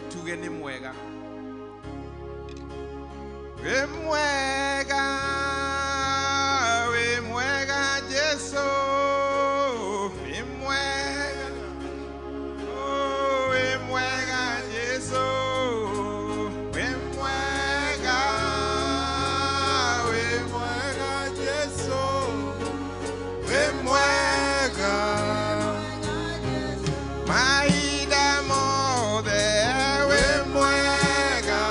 tuge ni mwega. We mwega, we mwega Yesu, we mwega, oh we mwega Yesu, we mwega, Yesu, we mwega, maida mode, we mwega,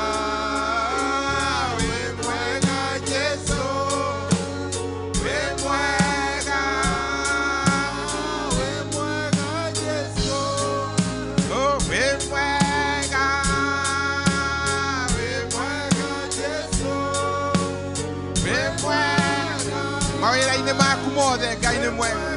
Yesu, we mwega, Yesu, oh we mwega, Yesu, we mwega, mawira ine maku mode ngai ni mwega.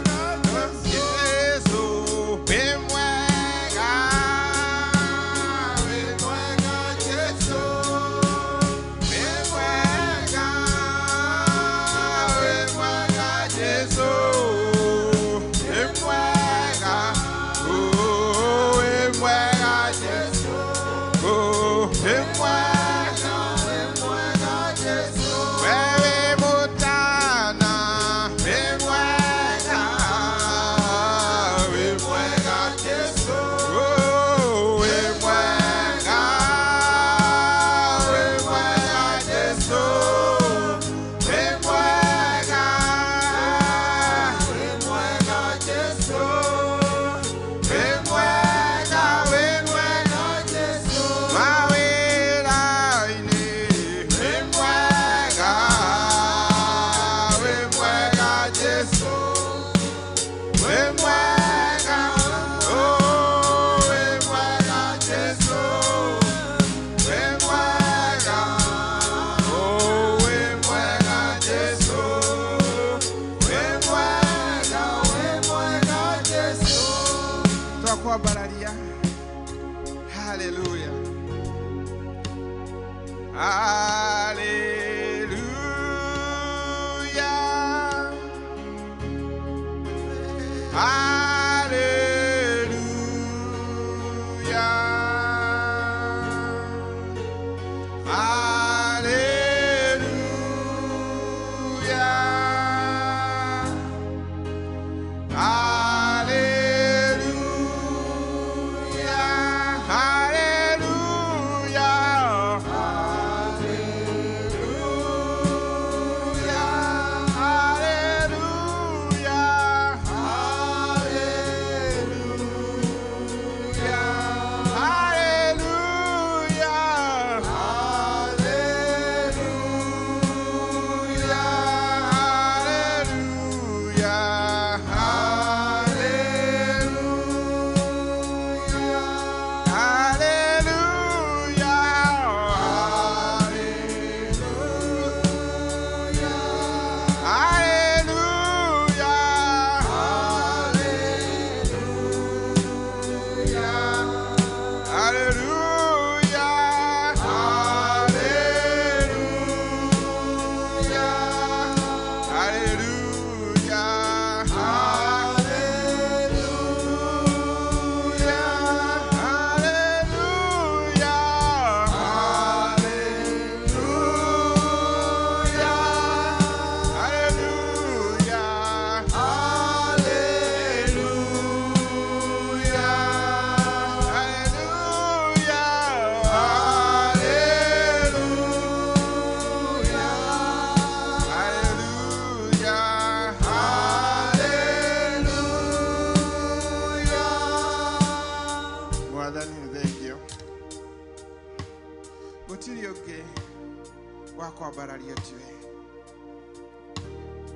Hallelujah.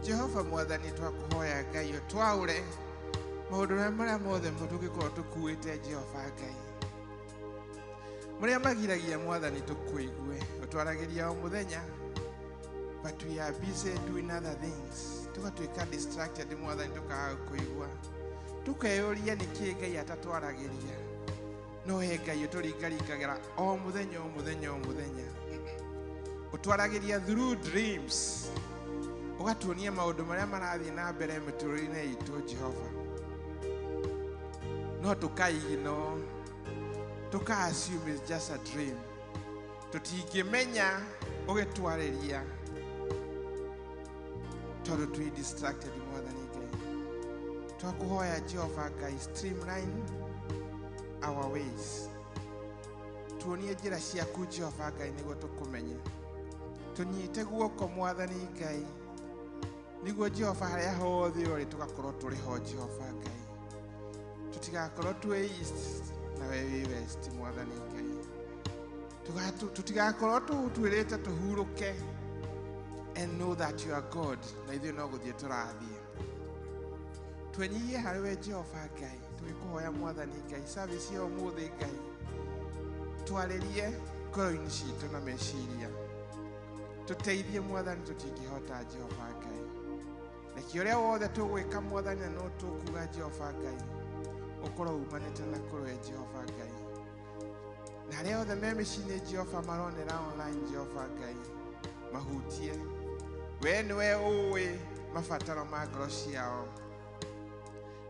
Jehova mwathani twakuhoya Ngai twaure maundu maria mothe tungikuwa tukuite Jehova Ngai muria magiragia mwathani tukuigue utwaragiria o muthenya, but we are busy doing other things, tugatuika distracted mwathani tukaga kuigua, tukeyuria niki Ngai atatwaragiria no he Ngai uturingaringagira o muthenya o muthenya o muthenya, utwaragiria through dreams, ugatuonia maundu maria marathii na mbere miturire itu Jehova, no tukaigino tuka assume it's just a dream. Tutigimenya ugetwareria todo twi distracted more than Ngai. Twakuhoya Jehova Ngai, streamline our ways. Tuonie njira ciaku Jehova Ngai niguo tukumenye. Tunyite guoko mwathani Ngai niguo Jehova haria hothe uri tugakorwo turi ho Jehova Ngai. Tutigakorwo twi east na wewe west mwathani Ngai. Tutigakorwo twirite tuhuruke and know that you are God na ithuĩ no gũthiĩ tũrathiĩ. Twenyihie harĩ we Jehova Ngai, tũgĩkũhoya mwathani Ngai, service ya ũmũthĩ Ngai twarĩrie ngoro-inĩ citũ na meciria. Tũteithie mwathani, tũtingĩhota Jehova Ngai. Reke ũrĩa wothe tũgwĩka mwathani no tũkuga Jehova Ngai ũkorwo umanĩte na kũrĩ Jehova Ngai. Na arĩa othe me mĩciĩ-inĩ Jehova maronera online Jehova Ngai mahutie. We nĩwe ũĩ mabataro ma ngoro ciao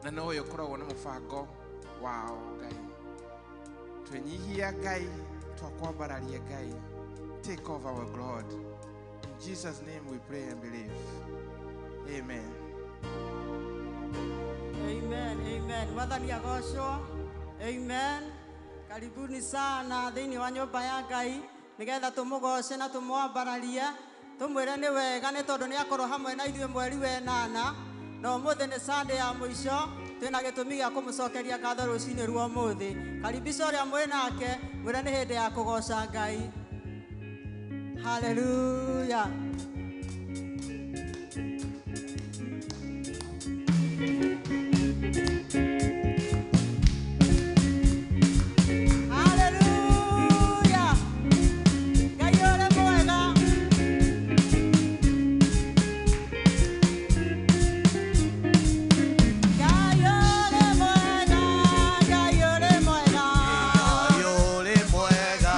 na no ũyũ ũkoragwo na mũbango wao Ngai. Twenyihia Ngai, twakwambararia Ngai. Take over our God. In Jesus' name we pray and believe. Amen. Amen, amen. Mwathani agocwo. Amen. Karibuni sana thĩinĩ wa nyũmba ya Ngai nĩgetha tũmũgoce na tũmwambararie. Tumwĩre nĩ wega nĩ tondũ nĩ akorwo hamwe na ithuĩ mweri wa 8 na ũmũthĩ nĩ Sunday ya mũico. Twĩna gĩtũmi gĩa kũmũcokeria ngatho rũcinĩ rwa ũmũthĩ. Karibisha ũrĩa mwĩ nake mwĩre nĩ hĩndĩ ya kũgoca Ngai. Hallelujah. Mwega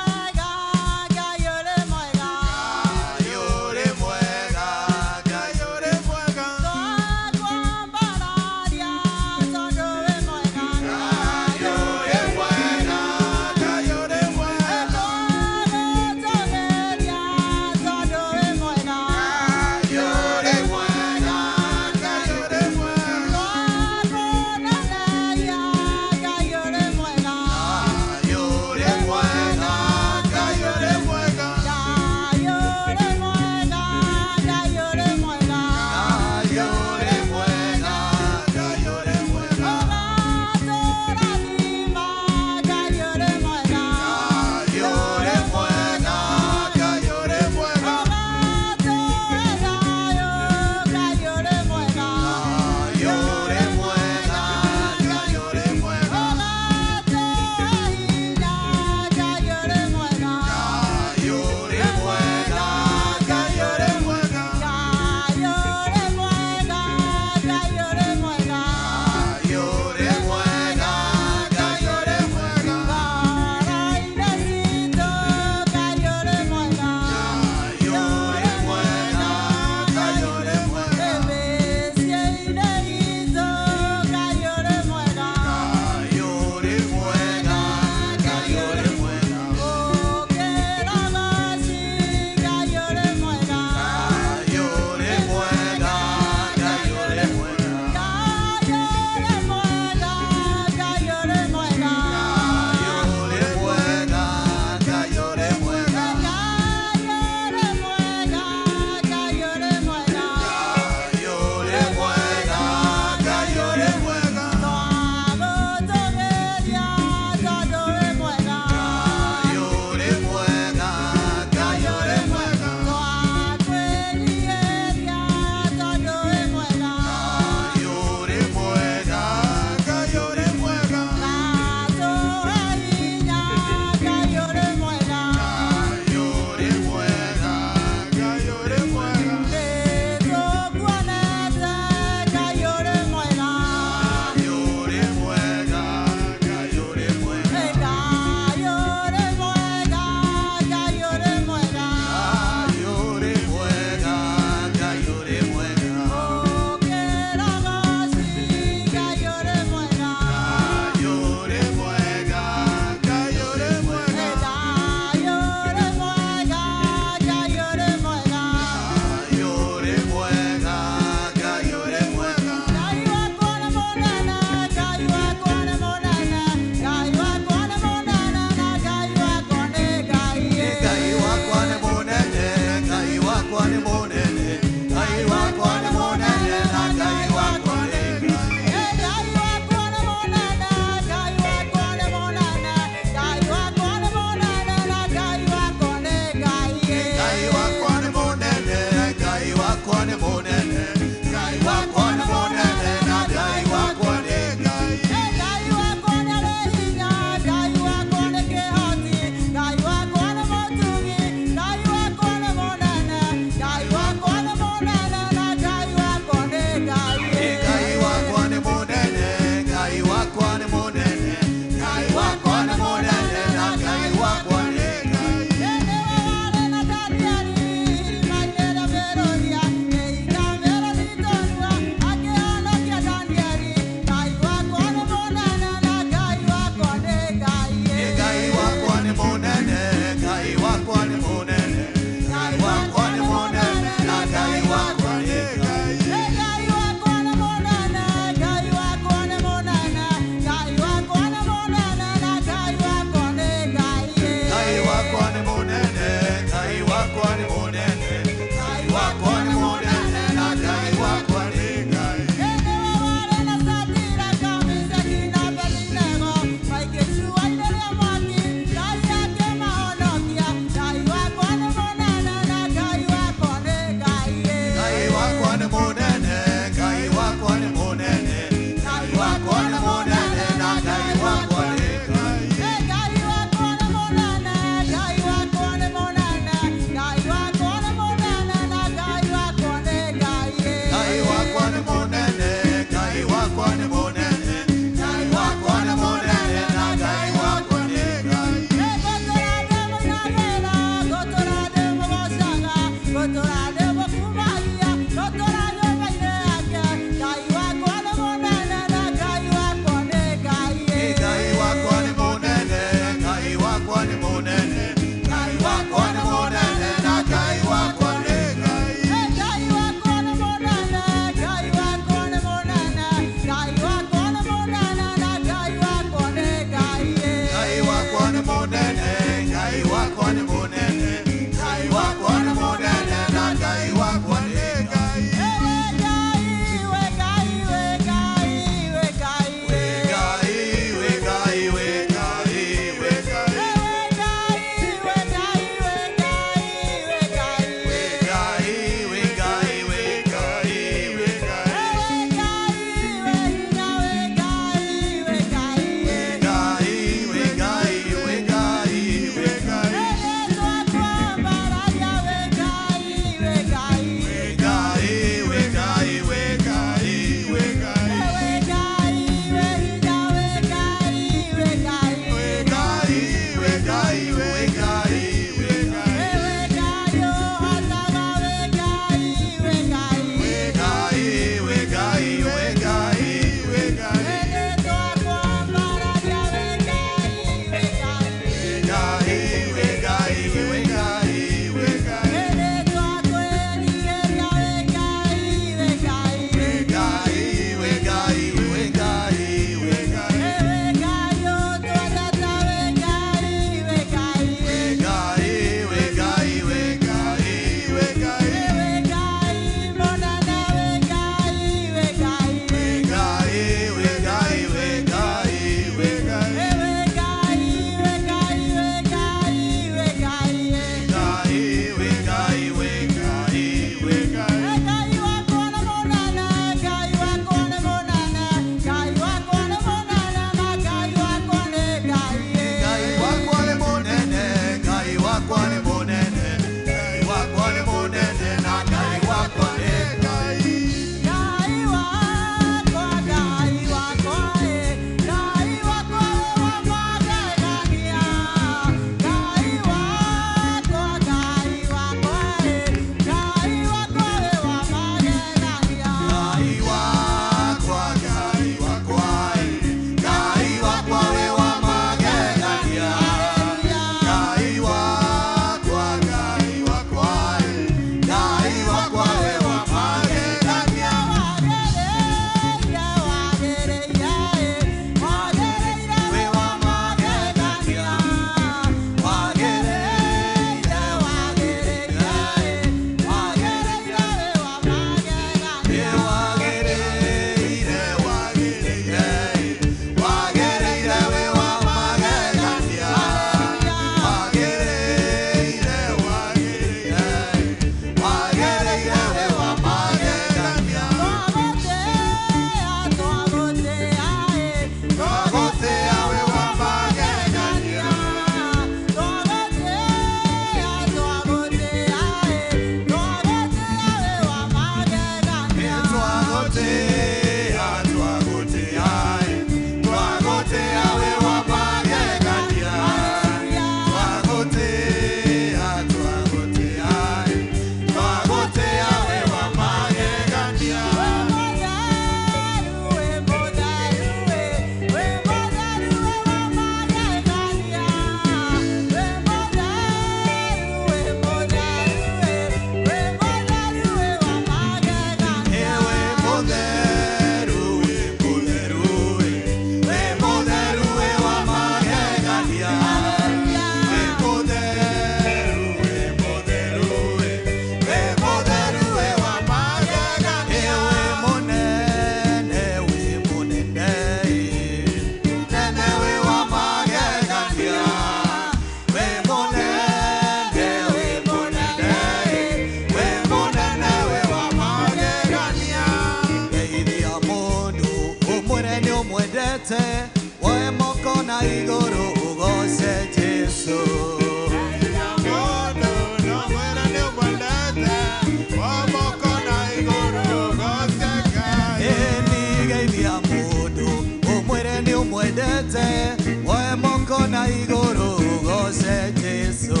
moko na iguru goce Jesu.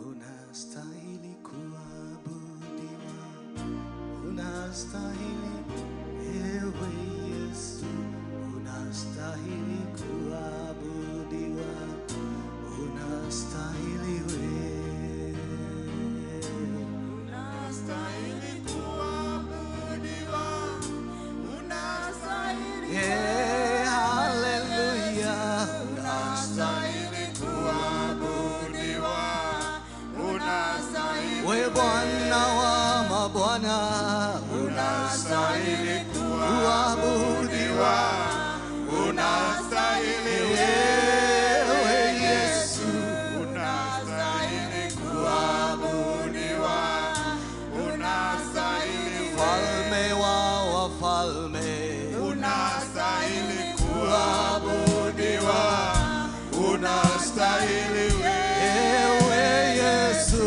Unastahili kuabudiwa, unastahili ewe Yesu, unastahili kuabudiwa, unastahili wewe, unastahili kuabudiwa, unastahili yeah, hallelujah, unastahili kuabudiwa. We Bwana wa mabwana, unastahili kuabudiwa, unastahili wewe Yesu, unastahili kuabudiwa, unastahili mfalme wa wafalme, unastahili kuabudiwa, unastahili wewe Yesu.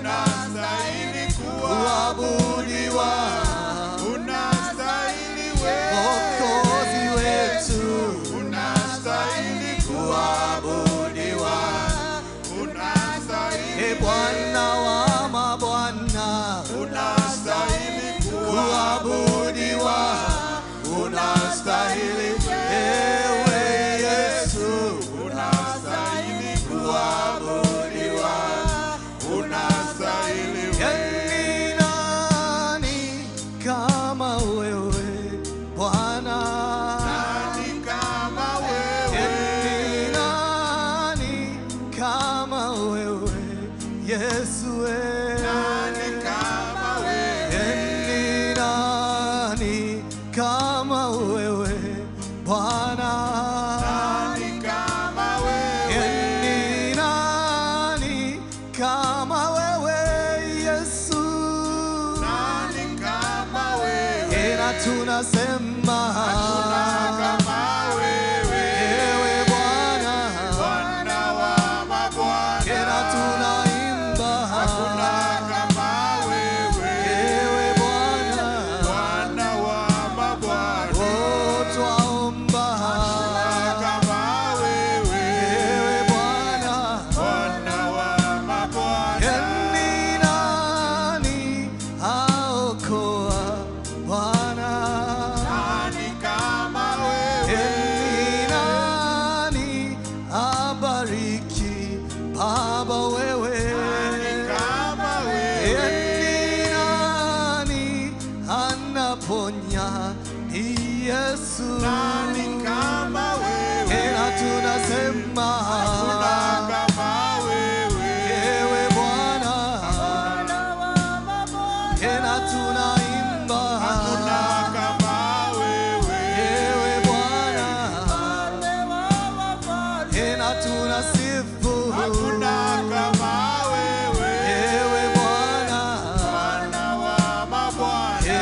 Unastahili kuabudiwa, unastahili wewe Mwokozi wetu, unastahili kuabudiwa, unastahili Bwana wa mabwana, unastahili kuabudiwa, unastahili wewe Yesu, unastahili kuabudiwa. Yani nani kama wewe Bwana? Nani kama wewe? Yani nani kama wewe Yesu? Nani kama wewe? Yani nani kama wewe Bwana? Nani kama wewe? Yani nani kama wewe Yesu? Nani kama wewe? Ena tunasema hakuna kama wewe, ewe Bwana, Bwana wa mabwana. Ena tunaimba hakuna kama wewe, ewe Bwana, Bwana wa mabwana. Oh, twaomba hakuna kama wewe, ewe Bwana, Bwana wa mabwana. Yani nani aokoa Bwana? Nani kama wewe? Yani nani abariki Baba wewe? Nani kama wewe? Yani nani anaponya ni Yesu? Nani kama wewe? Ena tunasema hakuna kama wewe, ewe Bwana, Bwana wa mabwana. Ena tunaimba hakuna kama wewe, ewe Bwana, Bwana wa mabwana. Ena tunasifu hakuna kama wewe, ewe Bwana, Bwana wa mabwana.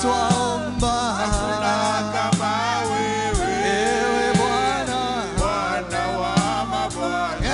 Twaomba hakuna kama wewe, ewe Bwana, Bwana wa mabwana.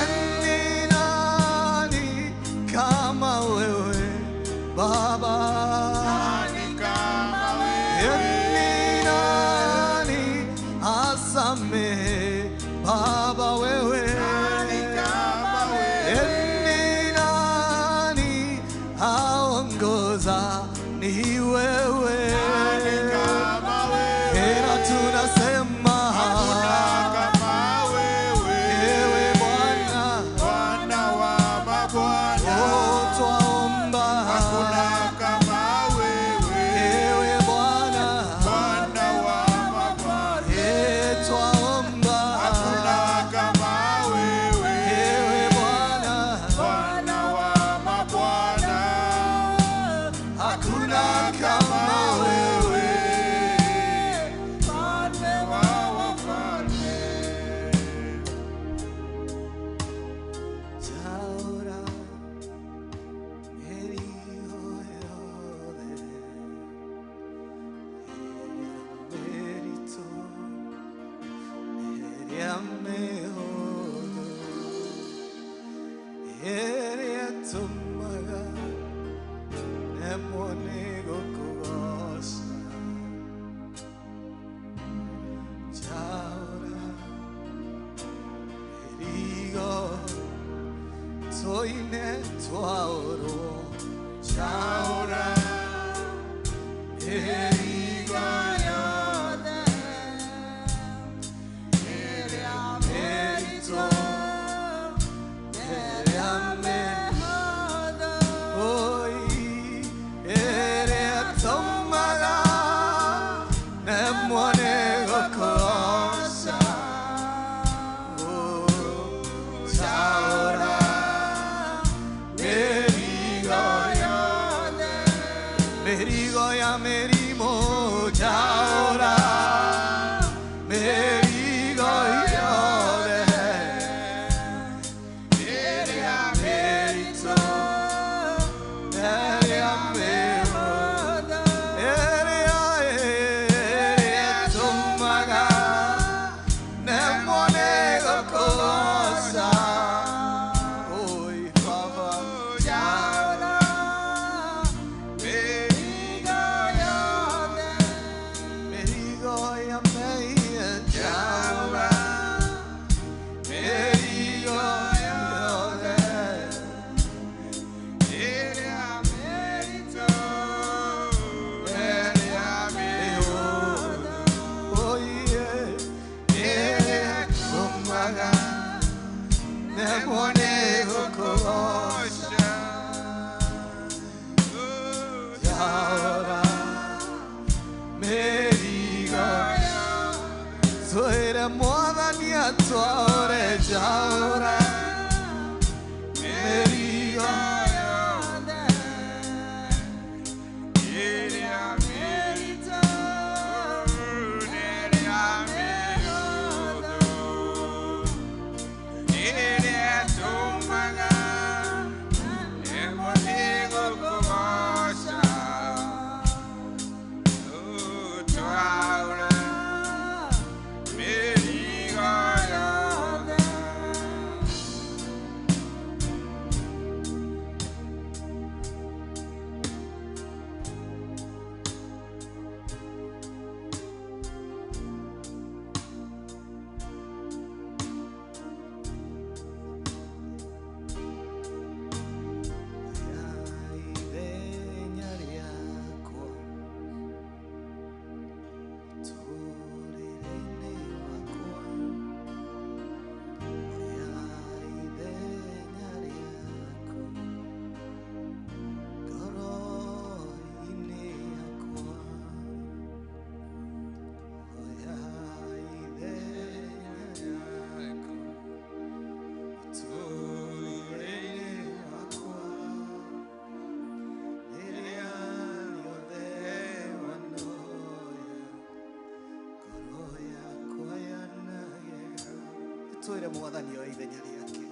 Twire mwathani o ithenya riake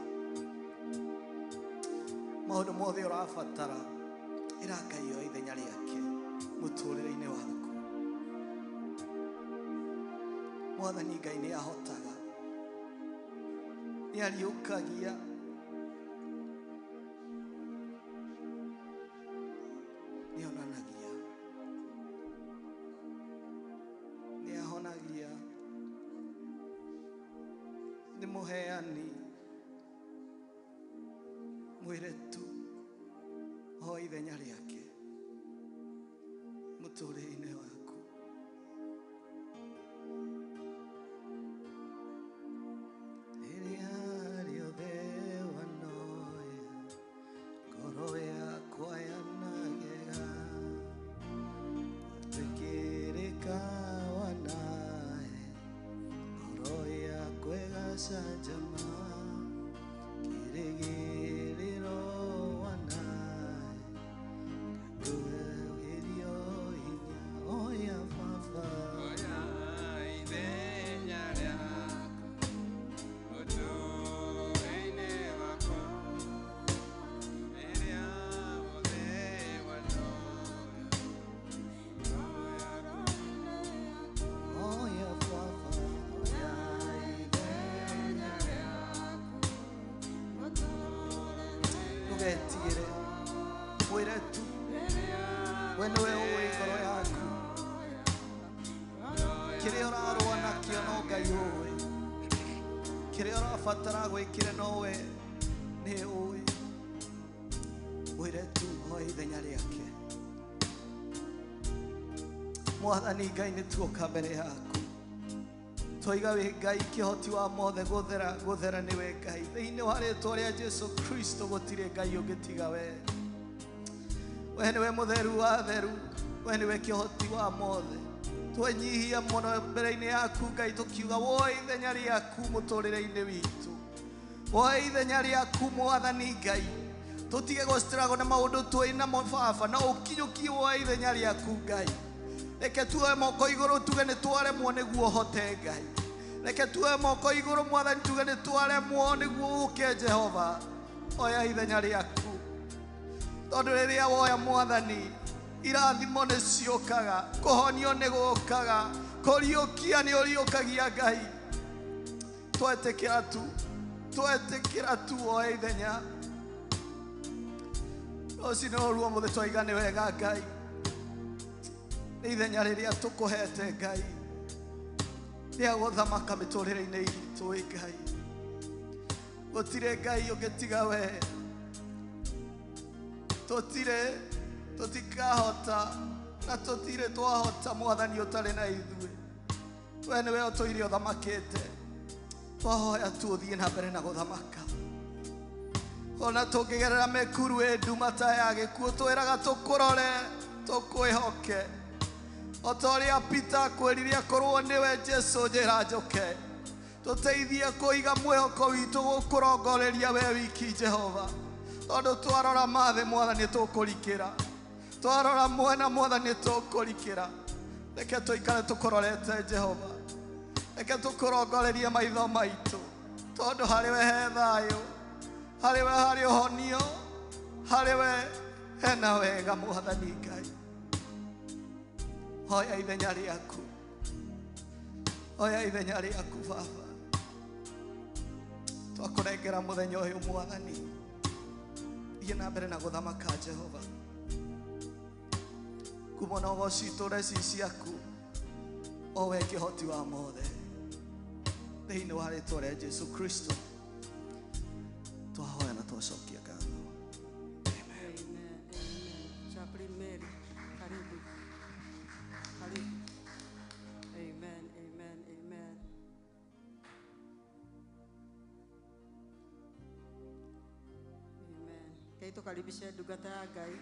maundu mothe urabatara ira Ngai o ithenya riake muturire-ini waku. Mwathani Ngai ni ahotaga, ni ariukagia, ni onanagia, ni ahonagia, ni muheani mwiretu o ithenya riake muturire-ini waku. Iria riothe wanoya ngoro yakwa yanagega tukirika wanae ngoro yakwa igacanjama kirigiriro wanae ngakugerio hinya oya baba oya baba oya ithenya Kĩrĩa ũrarũa nakĩo no Ngai ũĩ. Kĩrĩa ũrabatara gwĩkĩre nowe nĩ ũĩ. Wĩre tu hoya ithenya rĩake. Mwathani Ngai nĩ tuoka mbere yaku. Twoiga wĩ Ngai kĩhoti wa mothe gũthera nĩwe Ngai. Thĩinĩ wa rĩĩtwa rĩa Jesũ Kristo gũtirĩ Ngai ũngĩ tiga we. We nĩwe mũtheru wa theru. We nĩwe kĩhoti wa mothe. Twenyihia mũno mbere-inĩ yaku Ngai tũkiuga woe ithenya rĩaku mũtũrĩre-inĩ witũ. Woe ithenya rĩaku Mwathani Ngai. Tũtige gũstruggle na maũndũ twĩ namo Baba, na ũkinyũkie woe ithenya rĩaku Ngai. Reke tuoe moko igũrũ tuge nĩ twaremwo nĩguo hote Ngai. Reke tuoe moko igũrũ Mwathani tuge nĩ twaremwo nĩguo ũke Jehova. Oya ithenya rĩaku. Tondũ rĩrĩa woya Mwathani, irathimo nĩ ciũkaga, kũhonio nĩ gũũkaga, kũriũkia nĩ ũriũkagia Ngai. Twetĩkĩra tu woe ithenya. Rũciinĩ rũrũ ũmũthĩ twaiga nĩ wega Ngai. Nĩ ithenya rĩrĩa tũkũhete Ngai rĩa gũthamaka mĩtũrĩre-inĩ itũ Ngai. Gũtirĩ Ngai ũngĩ tiga we. Tũtikahota na tũtirĩ twahota Mwathani ũtarĩ na ithuĩ. We nĩwe ũtũire ũthamakĩte. Twahoya tu ũthiĩ na mbere na gũthamaka. Ona tũngĩgerera mĩkuru nduma ta ya gĩkuũ twĩraga tũkũrore, tũkwĩhoke. O ta ũrĩa Peter akwĩrire akorwo nĩwe Jesũ njĩra njũke. Tũteithie kũiga mwĩhoko witũ gũkũrongoreria we wiki Jehova. Tondũ twarora mathĩ Mwathani tũkũrikĩra. Twarora mwena Mwathani tũkũrikĩra. Reke tũikare tũkũrorete Jehova. Reke tũkũrongorerie maitho maitũ. Tondũ harĩ we he thayũ. Harĩ we harĩ ũhonio. Harĩ we hena wega Mwathani Ngai. Hoya ithenya rĩaku. Hoya ithenya rĩaku Baba. Twakũnengera mũthenya ũyũ Mwathani. Thiĩ na mbere na gũthamaka Jehova. Kuma na ũgooci itũũra ici ciaku. O we kĩhoti wa mothe. Thĩinĩ wa rĩĩtwa rĩa Jesũ Kristo. Twahoya na twacokia ngatho. Amen. Chaplain Mary, karibu. Karibu. Amen. Kei tukaribishe ndungata ya Ngai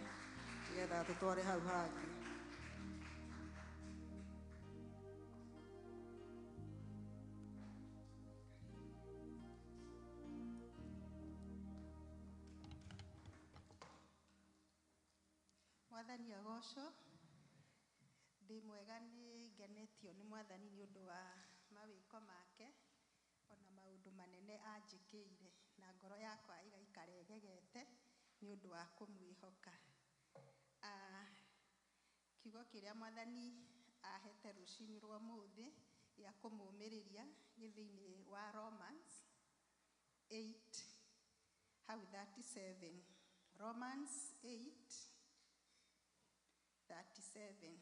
nĩgetha tũtware hau hangĩ. Mwathani agocwo. Ndĩ mwega nĩ ngenetio nĩ Mwathani nĩ ũndũ wa mawĩko make ona maũndũ manene anjĩkĩire na ngoro yakwa ĩgaikara ĩgegete nĩ ũndũ wa kũmwĩhoka. Kiugo kĩrĩa Mwathani ahete rũciinĩ rwa ũmũthĩ gĩa kũmũmĩrĩria gĩ thĩinĩ wa Romans 8 hau 37. Romans 8:37.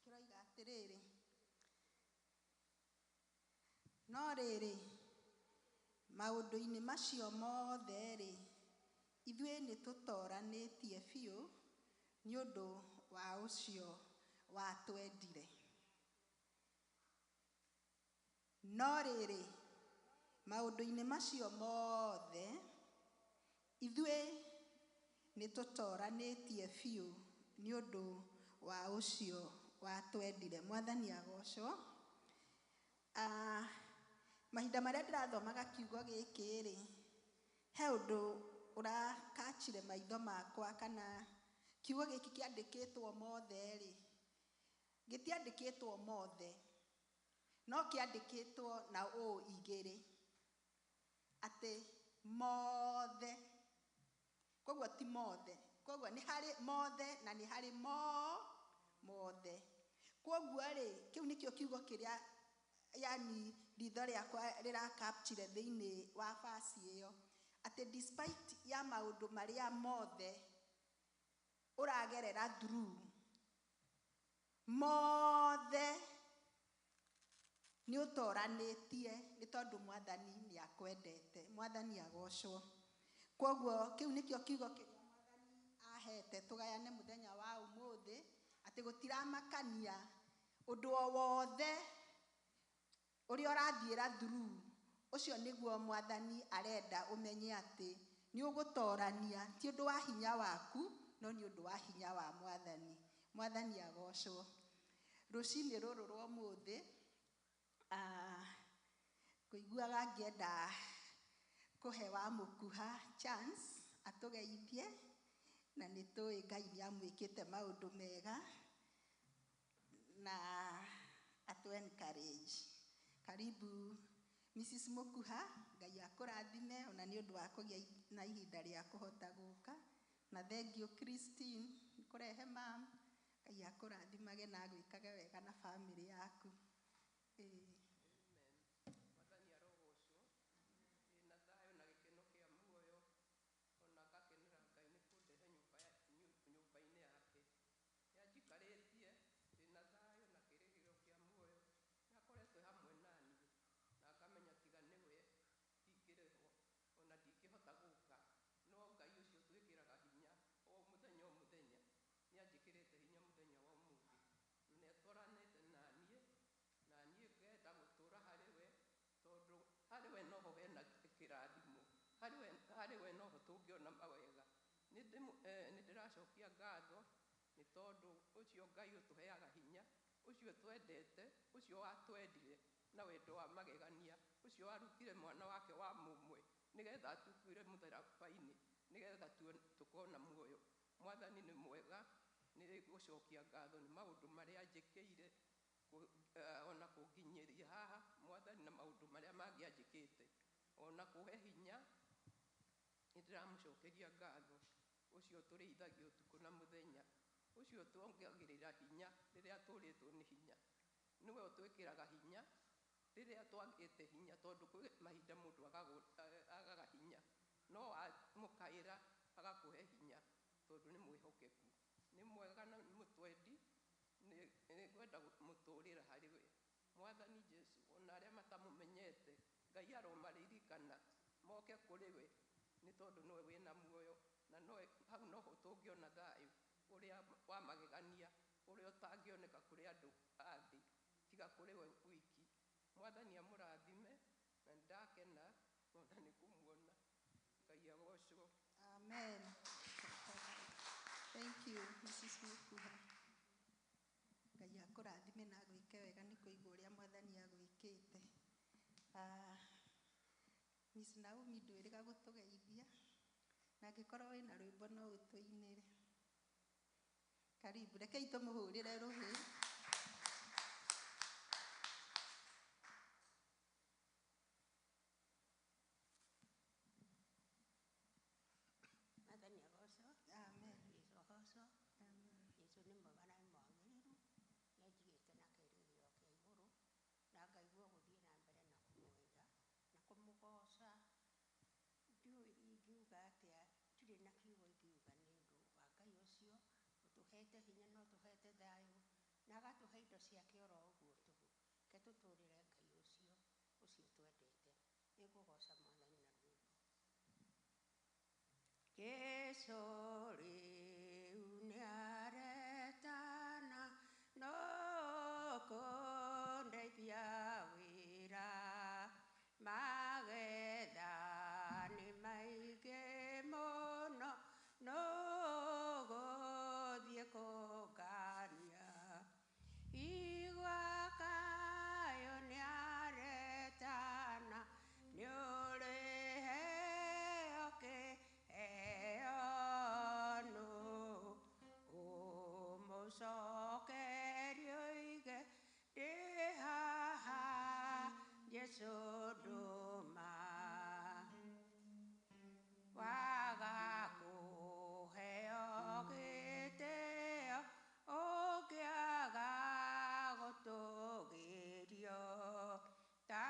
Kĩroiga atĩrĩrĩ, no rĩrĩ maũndũ-inĩ macio mothe rĩ, ithuĩ nĩ tũtoranĩtie biũ nĩ ũndũ wa ũcio watwendire. No rĩrĩ maũndũ-inĩ macio mothe ithuĩ nĩ tũtoranĩtie biũ nĩ ũndũ wa ũcio watwendire. Mwathani agocwo. Mahinda marĩa ndĩrathomaga kiugo gĩkĩ rĩ, he ũndũ ũrakachire maitho makwa, kana kiugo gĩkĩ kĩandĩkĩtwo mothe rĩ, gĩtiandĩkĩtwo mothe, no kĩandĩkĩtwo na o igĩrĩ, atĩ mothe. Koguo ti mothe, koguo nĩ harĩ mothe na nĩ harĩ mothe. Koguo rĩ, kĩu nĩkĩo kiugo kĩrĩa yani ritho rĩakwa rĩra-capture thĩinĩ wa basi ĩyo atĩ despite ya maũndũ marĩa mothe ũragerera through mothe nĩ ũtoranĩtie nĩ tondũ Mwathani nĩ akwendete. Mwathani agocwo. Kwoguo kĩu nĩkĩo kiugo kĩrĩa Mwathani ahete tũgayane mũthenya wa ũmũthĩ atĩ gũtiramakania ũndũ o wothe ũrĩa ũrathiĩra through ũcio nĩguo Mwathani arenda ũmenye atĩ nĩ ũgũtorania ti ũndũ wa hinya waku no nĩ ũndũ wa hinya wa Mwathani. Mwathani agocwo. Rũcinĩ rũrũ rwa ũmũthĩ ngũiguaga ngĩenda kũhe wa mũkuha chance atũgeithie na nĩ tũĩ Ngai nĩ amwĩkĩte maũndũ mega na atũ encourage. Karibu Mrs. Mũkuha, Ngai akũrathime ona nĩ ũndũ wa kũgĩa na ihinda rĩa kũhota gũka na thengiũ Christine kũrehe mam. Ngai akũrathimage na gwĩkage wega na family yaku. Mwathani arogocwo na thayũ na gĩkeno kĩa muoyo ona ngakenera Ngai nĩ kũndehe nyũmba-inĩ yake. Nĩanjikarĩtie ndĩna thayũ na kĩrĩgĩrĩro kĩa muoyo na akoretwo hamwe naniĩ na ngamenya tiga nĩwe ndingĩrehwo ona ndingĩhota gũka no Ngai ũcio twĩkĩraga hinya o mũthenya nĩanjĩkĩrĩte hinya mũthenya wa ũmũthĩ nĩatwaranĩte naniĩ ngenda gũtũra harĩ we tondũ harĩ we noho hena kĩrathimo, harĩ we noho tũngĩona mawega. Nĩndĩracokia ngatho nĩ tondũ ũcio Ngai ũtũheaga hinya, ũcio twendete, ũcio watwendire na wendo wa magegania, ũcio warutire mwana wake wa mũmwe nĩgetha atukuire mũtharaba-inĩ nĩgetha tũkona muoyo. Mwathani nĩ mwega. Nĩ gũcokia ngatho nĩ maũndũ marĩa anjĩkĩire ona kũnginyĩria haha Mwathani na maũndũ marĩa mangĩ anjĩkĩte ona kũhe hinya. Nĩndĩramũcokeria ngatho ũcio tũrĩithagia ũtukũ na mũthenya, ũcio tuongagĩrĩra hinya rĩrĩa tũrĩtwo nĩ hinya, nĩwe ũtwĩkĩraga hinya rĩrĩa twagĩte hinya tondũ kwĩ mahinda mũndũ agaga hinya no wamũkaĩra agakũhe hinya tondũ nĩ mwĩhokeku, nĩ mwega na nĩ mũtwendi. Nĩngwenda mũtũrĩra harĩ we Mwathani Jesu. Ona arĩa matamũmenyete Ngai aromaririkana moke kũrĩ we nĩ tondũ nĩwe wĩna muoyo na hau noho tũngĩona thayũ ũrĩa wa magegania ũrĩa ũtangĩoneka kũrĩ andũ a thĩ tiga kũrĩ we wiki. Mwathani amũrathime na nĩndakena ona nĩ kũmuona. Ngai agocwo. Amen. Thank you Mrs. Mũkuha. Ngai akũrathime na gwĩke wega nĩ kũigua ũrĩa Mwathani agwĩkĩte. Miss Naomi ndwĩrĩga gũtũgeithia na angĩkorwo wĩna rwĩmbo no ũtũinĩre. Karibu, rekei tũmũhũrĩre rũhĩ. Mwathani agocwo. Amen. Yesu agocwo. Amen. Yesu nĩ mwega na nĩ mwagĩrĩru, nĩanjigĩte na kĩĩrĩgĩrĩro kĩa igũrũ na ngaigua gũthiĩ na mbere na kũmwenda na kũmũgoca. Ndiũĩ ingiuga atĩa, ndirĩ na kiugo ingiuga nĩ ũndũ wa Ngai ũcio ũtũhete hinya na ũtũhete thayũ na agatũhe indo ciake oro ũguo tũhũ. Ke tũtũrĩre Ngai ũcio twendete. Nĩngũgoca Mwathani na rwĩmbo. Jesũ rĩu nĩaretana no kũndeithia wĩra, magetha nĩ maingĩ mũno no gũthiĩ kũngania. Igua kayo nĩaretana nĩ ũrĩheo kĩheo ũmũcokerie oige ndĩ haha Jesũ ndũma. Waga kũheo gĩtĩo ũngĩaga gũtũgĩrio ta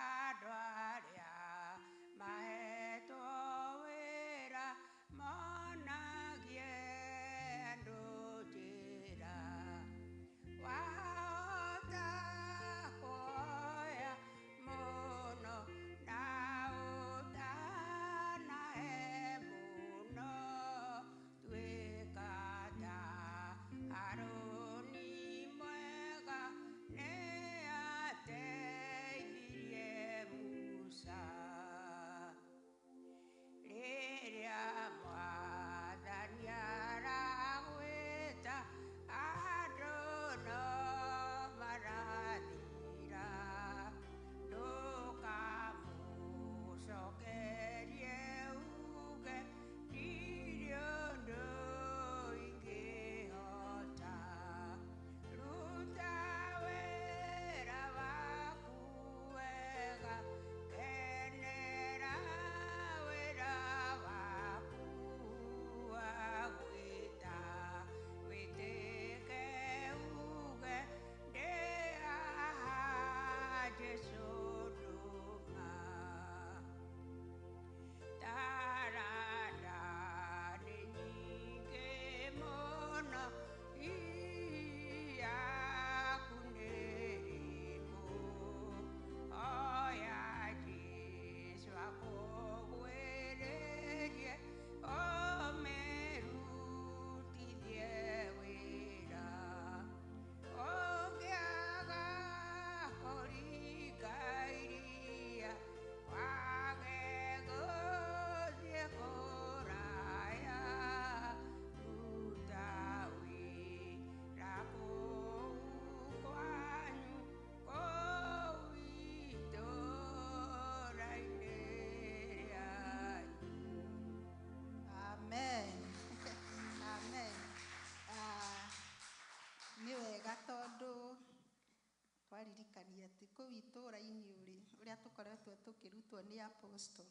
tũkoretwo tũkĩrutwo nĩ apostle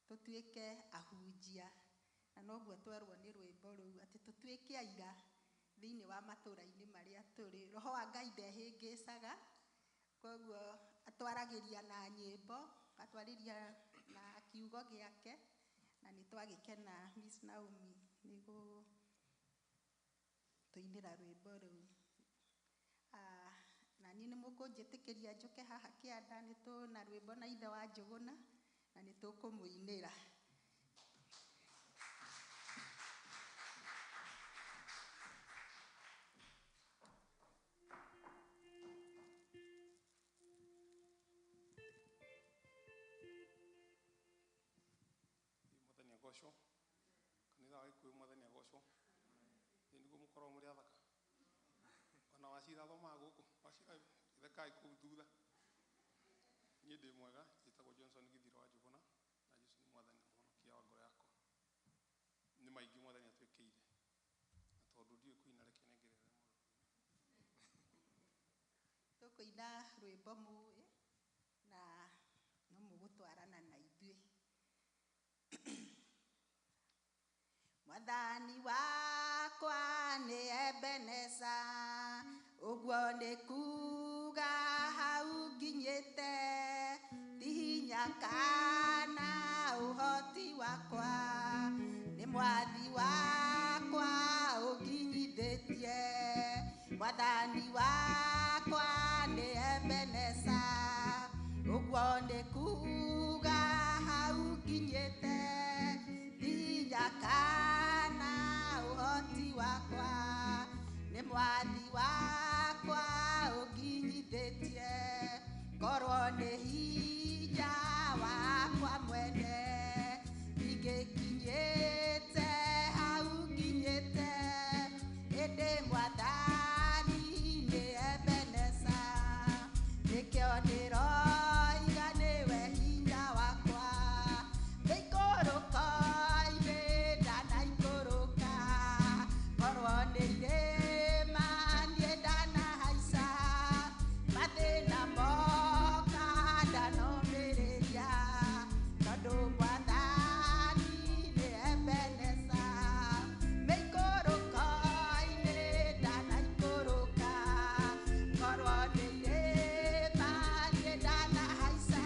tũtuĩke ahunjia, na noguo twerwo nĩ rwĩmbo rũu atĩ tũtuĩke aira thĩinĩ wa matũũra-inĩ marĩa tũrĩ. Roho wa Ngai ndehĩngĩcaga, koguo atwaragĩria na nyĩmbo, atwarĩria na kiugo gĩake, na nĩ twagĩkena Miss Naomi nĩ gũtũinĩra rwĩmbo rũu. Na niĩ nĩ mũkũnjĩtĩkĩria njũke haha kĩanda, nĩ tũna rwĩmbo na ithe wa Njũgũna na nĩ tũkũmũinĩra. Mwathani agocwo, kanitha wa Gĩkũyũ Mwathani agocwo. Nĩguo mũkorwo mũrĩ athaka, ona wacira thomaga gũkũ, wacira thekai kũu thutha. Niĩ ndĩ mwega, njĩtagwo Johnson Githiro wa Njũgũna, na Jesũ nĩ Mwathani na Mũhonokia wa ngoro yakwa. Nĩ maingĩ Mwathani atwĩkĩire, na tondũ ndiũĩ kũina reke nengerere mũno. Tũkũina rwĩmbo mũĩ na no mũgũtwarana na ithuĩ. Mwathani wakwa nĩ Ebeneza, ũguo nĩ kuga hau nginyĩte, ti hinya kana ũhoti wakwa, nĩ mwathi wakwa ũnginyithĩtie. Mwathani wakwa nĩ Ebeneza, ũguo nĩ kuga hau nginyĩte, ti hinya kana ũhoti wakwa, nĩ mwathi wakwa ũnginyithĩtie. Korwo nĩ hinya wakwa mwene, ingĩkinyĩte hau nginyĩte, ĩndĩ Mwathani nĩ Ebeneza, nĩkĩo ndĩroiga nĩwe hinya wakwa. Ndĩikũrũka-inĩ ndanaikũrũka, korwo nĩ irĩma niĩ ndanahaica, mathĩna moka ndanomĩrĩria, tondũ Mwathani nĩ Ebeneza. Mĩikũrũko-inĩ ndanaikũrũka, korwo nĩ irĩma niĩ ndanahaica,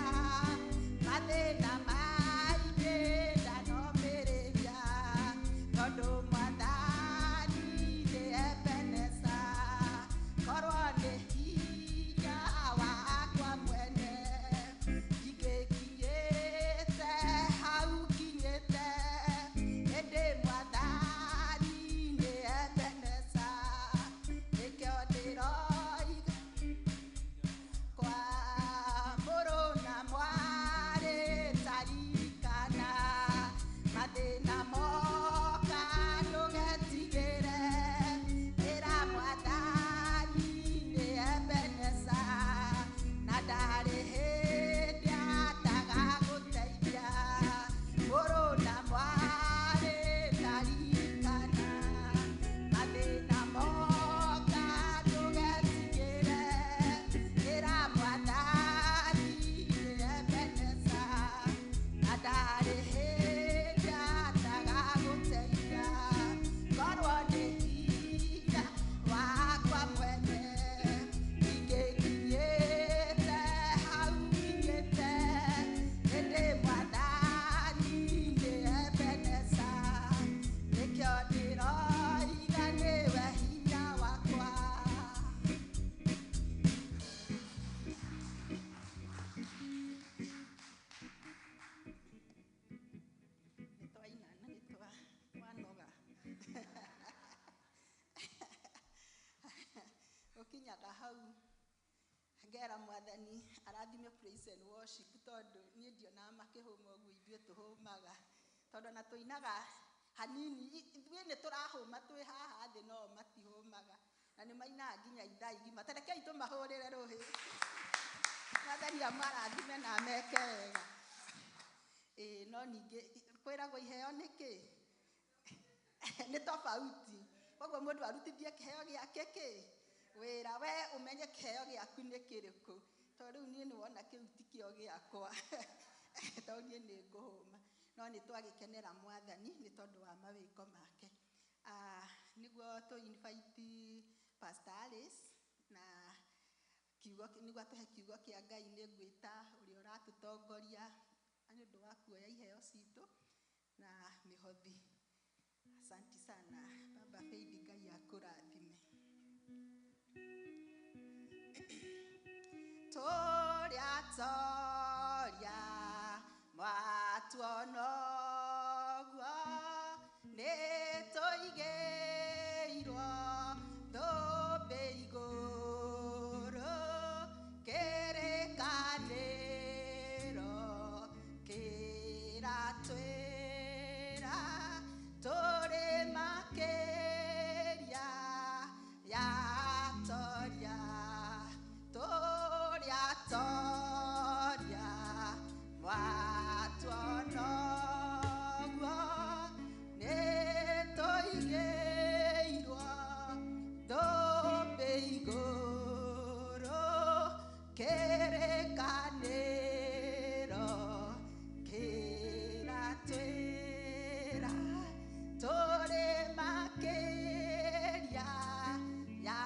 mathĩna maingĩ ndanomĩrĩria, tondũ Mwathani nĩ Ebeneza. Korwo nĩ hinya wakwa mwene, ingĩkinyĩte hau nginyĩte, ĩndĩ Mwathani nĩ Ebeneza, nĩkĩo ndĩroiga kwa mũrũ na mwarĩ taririkana, mathĩna moka ndũgetigĩre, ĩra Mwathani nĩ Ebeneza, na ndarĩ hĩndĩ atagagũteithia. Mũrũ na mwarĩ taririkana, mathĩna moka ndũgetigĩre, ĩra Mwathani nĩ Ebeneza, na ndarĩ hĩndĩ atagagũteithia. Korwo nĩ hinya wakwa mwene, ingĩkinyĩte hau nginyĩte, ĩndĩ Mwathani nĩ Ebeneza, nĩkĩo ndĩroiga nĩwe hinya wakwa. Nĩtwaina na nĩtwanoga. Ũkinyaga hau ngera Mwathani arathime praise and worship, tondũ niĩ ndionaga makĩhũma ũguo ithuĩ tũhũmaga, tondũ na tũinaga hanini. Ithuĩ nĩ tũrahũma twĩ haha thĩ, no matihũmaga, na nĩ mainaga nginya ithaa igima. Tarekei tũmahũrĩre rũhĩ. Mwathani amarathime na meke wega. No ningĩ kwĩragwo iheo nĩkĩ? Nĩ tofauti. Koguo mũndũ arutithie kĩheo gĩake kĩ? Wĩra. We ũmenye kĩheo gĩaku nĩ kĩrĩkũ. to riu nie ni wona kiu tikio giakwa to nie ni nguhuma no ni twagikenera mwathani ni tondu wa mawiko make niguo to invite Pastor Alice na kiugo niguo atuhe kiugo kia Ngai ni ngwita uri uratutongoria ani ndu wa kuoya iheo citu na mihothi. Asante sana Baba Faith, Ngai akurathime. Toria matuonogwa ne toigeirwo thobe iguru kerekaniro kiratwira tore makeria ya toria watuonogwa ne toigeirwo thobe iguru kerekaniro kiratwira tore makeria ya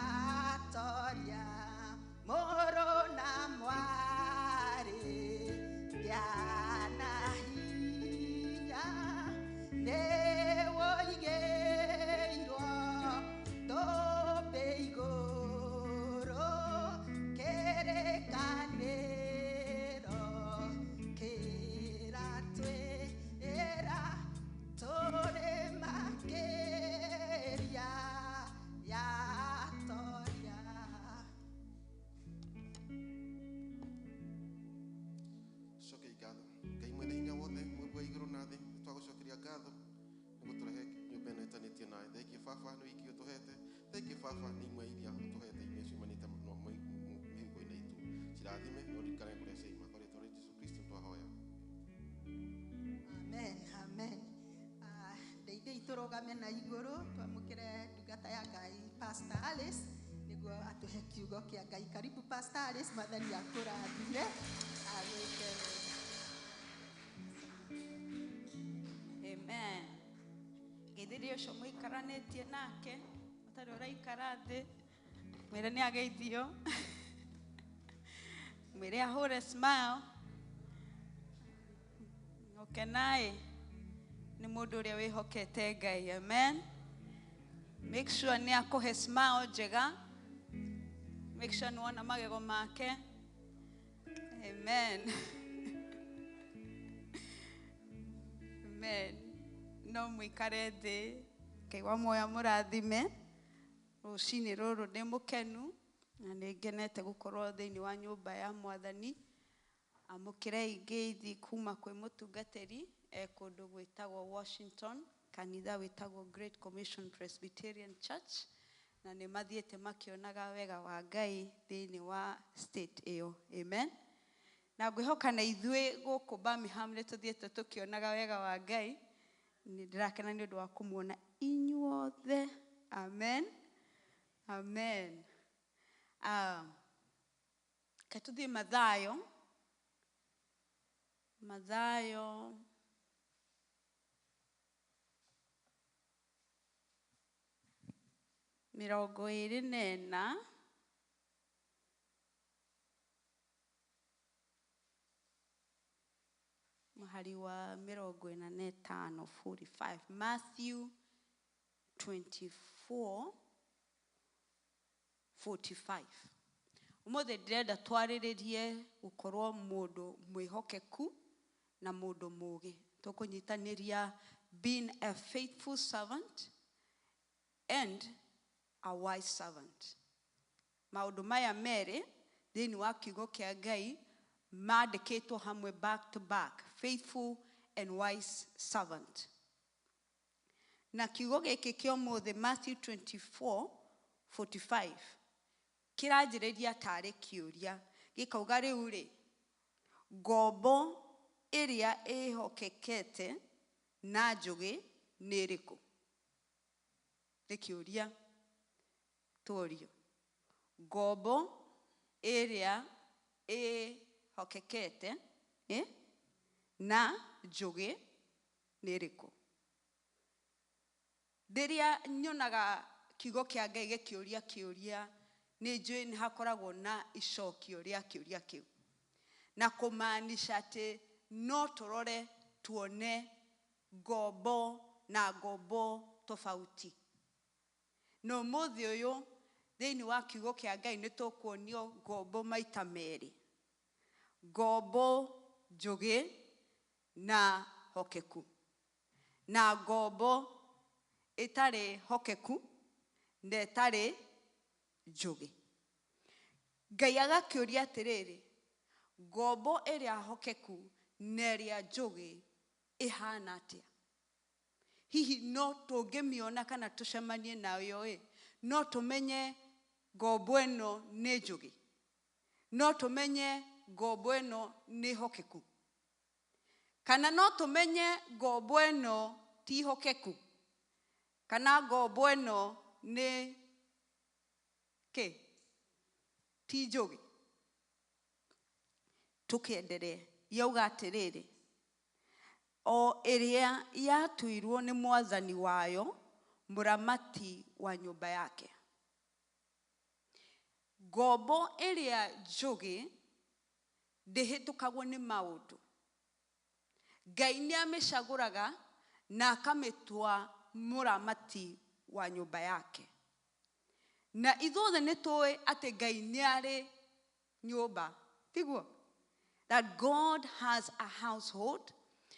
toria moro na mwari yana hinya ne woigeirwo thobe iguru kerekaniro kiratwira tore makeria ya toria. Coke ngatho Ngai mwene hinya wothe mwebwa iguru na thi twagucokeria ngatho niguo turehe nyumba ino itanĩtio nawe. Thengiũ Baba nĩ wiki ũtũhete, thengiũ Baba nĩ imwe iria ũtũhete imwe ciumanĩte mĩhuko-inĩ itũ. Cirathime na ũririkane kũrĩa ciaima kwa rĩĩtwa rĩa Jesũ Kristo twahoya. Amen, amen. Ndeithia turugame na iguru twamũkĩre ndungata ya Ngai Pastor Alice niguo atuhe kiugo kia Ngai. Karibu Pastor Alice, mwathani akũrathime. Amen. Geithĩrio ũcio mũikaranĩtie nake ũtarĩ ũraikara thĩ mwĩre nĩ ageithio mwĩre ahũre smile ũkenaĩ nĩ mũndũ ũrĩa wĩhokete Ngai. Amen. Make sure nĩ akũhe smile njega. Make sure nĩ wona magego make. Amen. Amen. No mũikare thĩ. Ngai wa muoya mũrathime. Rũcinĩ rũrũ ndĩ mũkenu na nĩ ngenete gũkorwo thĩinĩ wa nyũmba ya Mwathani. Amũkĩre ngeithi kuma kwĩ mũtungatĩri kũndũ gwĩtagwo Washington, kanitha wĩtagwo Great Commission Presbyterian Church, na nĩ mathiĩte makĩonaga wega wa Ngai thĩinĩ wa state ĩyo. Amen. Na ngwĩhoka na ithuĩ gũkũ Birmingham nĩ tũthiĩte tũkĩonaga wega wa Ngai. Nĩ ndĩrakena nĩ ũndũ wa kũmuona inyuothe. Amen. Amen. Kaĩ tũthiĩ Mathayo. Mathayo mĩrongo ĩrĩ na ĩna mũhari wa mĩrongo ĩna na ĩtano 45. Matthew 24:45. Ũmũthĩ ndĩrenda twarĩrĩrie gũkorwo mũndũ mwĩhokeku na mũndũ mũũgĩ. Tũkũnyitanĩria being a faithful servant and a wise servant. Maũndũ maya merĩ thĩinĩ wa kiugo kĩa Ngai mandĩkĩtwo hamwe back to back. Faithful and wise servant. Na kiugo gĩkĩ kĩa ũmũthĩ Matthew 24:45 kĩranjĩrĩria tarĩ kĩũria. Gĩkauga rĩu rĩ, ngombo ĩrĩa ĩhokekete na njũgĩ nĩ ĩrĩkũ? Nĩ kĩũria tũrio. Ngombo ĩrĩa hokekete na njugi nĩ ĩrĩkũ? Rĩrĩa nyonaga kiugo kĩa Ngai gĩkĩũria kĩũria, nĩ njũĩ nĩ hakoragwo na icokio rĩa kĩũria kĩu, na kũmaanisha atĩ no tũrore tuone ngombo na ngombo tofauti. No ũmũthĩ ũyũ thĩinĩ wa kiugo kĩa Ngai nĩ tũkuonio ngombo maita merĩ, ngombo njũgĩ na hokeku, na ngombo ĩtarĩ hokeku na ĩtarĩ njũgĩ. Ngai agakĩũria atĩrĩrĩ, ngombo ĩrĩa hokeku na ĩrĩa njũgĩ ĩhana atĩa? Hihi no tũngĩmĩona kana tũcemanie nayo no tũmenye ngombo ĩno nĩ njũgĩ? No tũmenye ngombo ĩno nĩ hokeku? Kana no tũmenye ngombo ĩno ti hokeku? Kana ngombo ĩno nĩ kĩ? Ti njũgĩ? Tũkĩendelee, yauga atĩrĩrĩ, o ĩrĩa yatuirwo nĩ mwathani wayo mũramati wa nyũmba yake. Ngombo ĩrĩa njũgĩ ndĩhĩtũkagwo nĩ maũndũ. Ngai nĩ amĩcagũraga na akamĩtua mũramati wa nyũmba yake. Na ithuothe nĩ tũĩ atĩ Ngai nĩ arĩ nyũmba, tiguo? That God has a household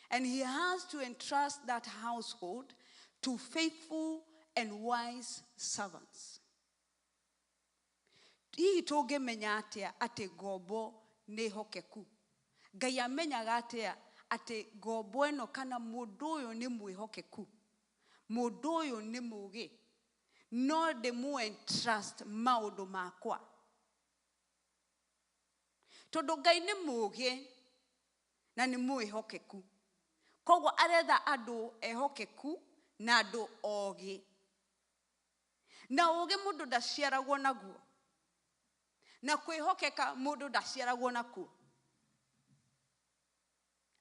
and he has to entrust that household to faithful and wise servants. Hihi tũngĩmenya atĩa atĩ ngombo nĩ hokeku? Ngai amenyaga atĩa atĩ ngombo ĩno kana mũndũ ũyũ nĩ mwĩhokeku, mũndũ ũyũ nĩ mũũgĩ, no ndĩmũ-entrust maũndũ makwa? Tondũ Ngai nĩ mũũgĩ na nĩ mwĩhokeku, koguo aretha andũ ehokeku na andũ ogĩ. Na ũũgĩ mũndũ ndaciaragwo naguo, na kwĩhokeka mũndũ ndaciaragwo nakuo.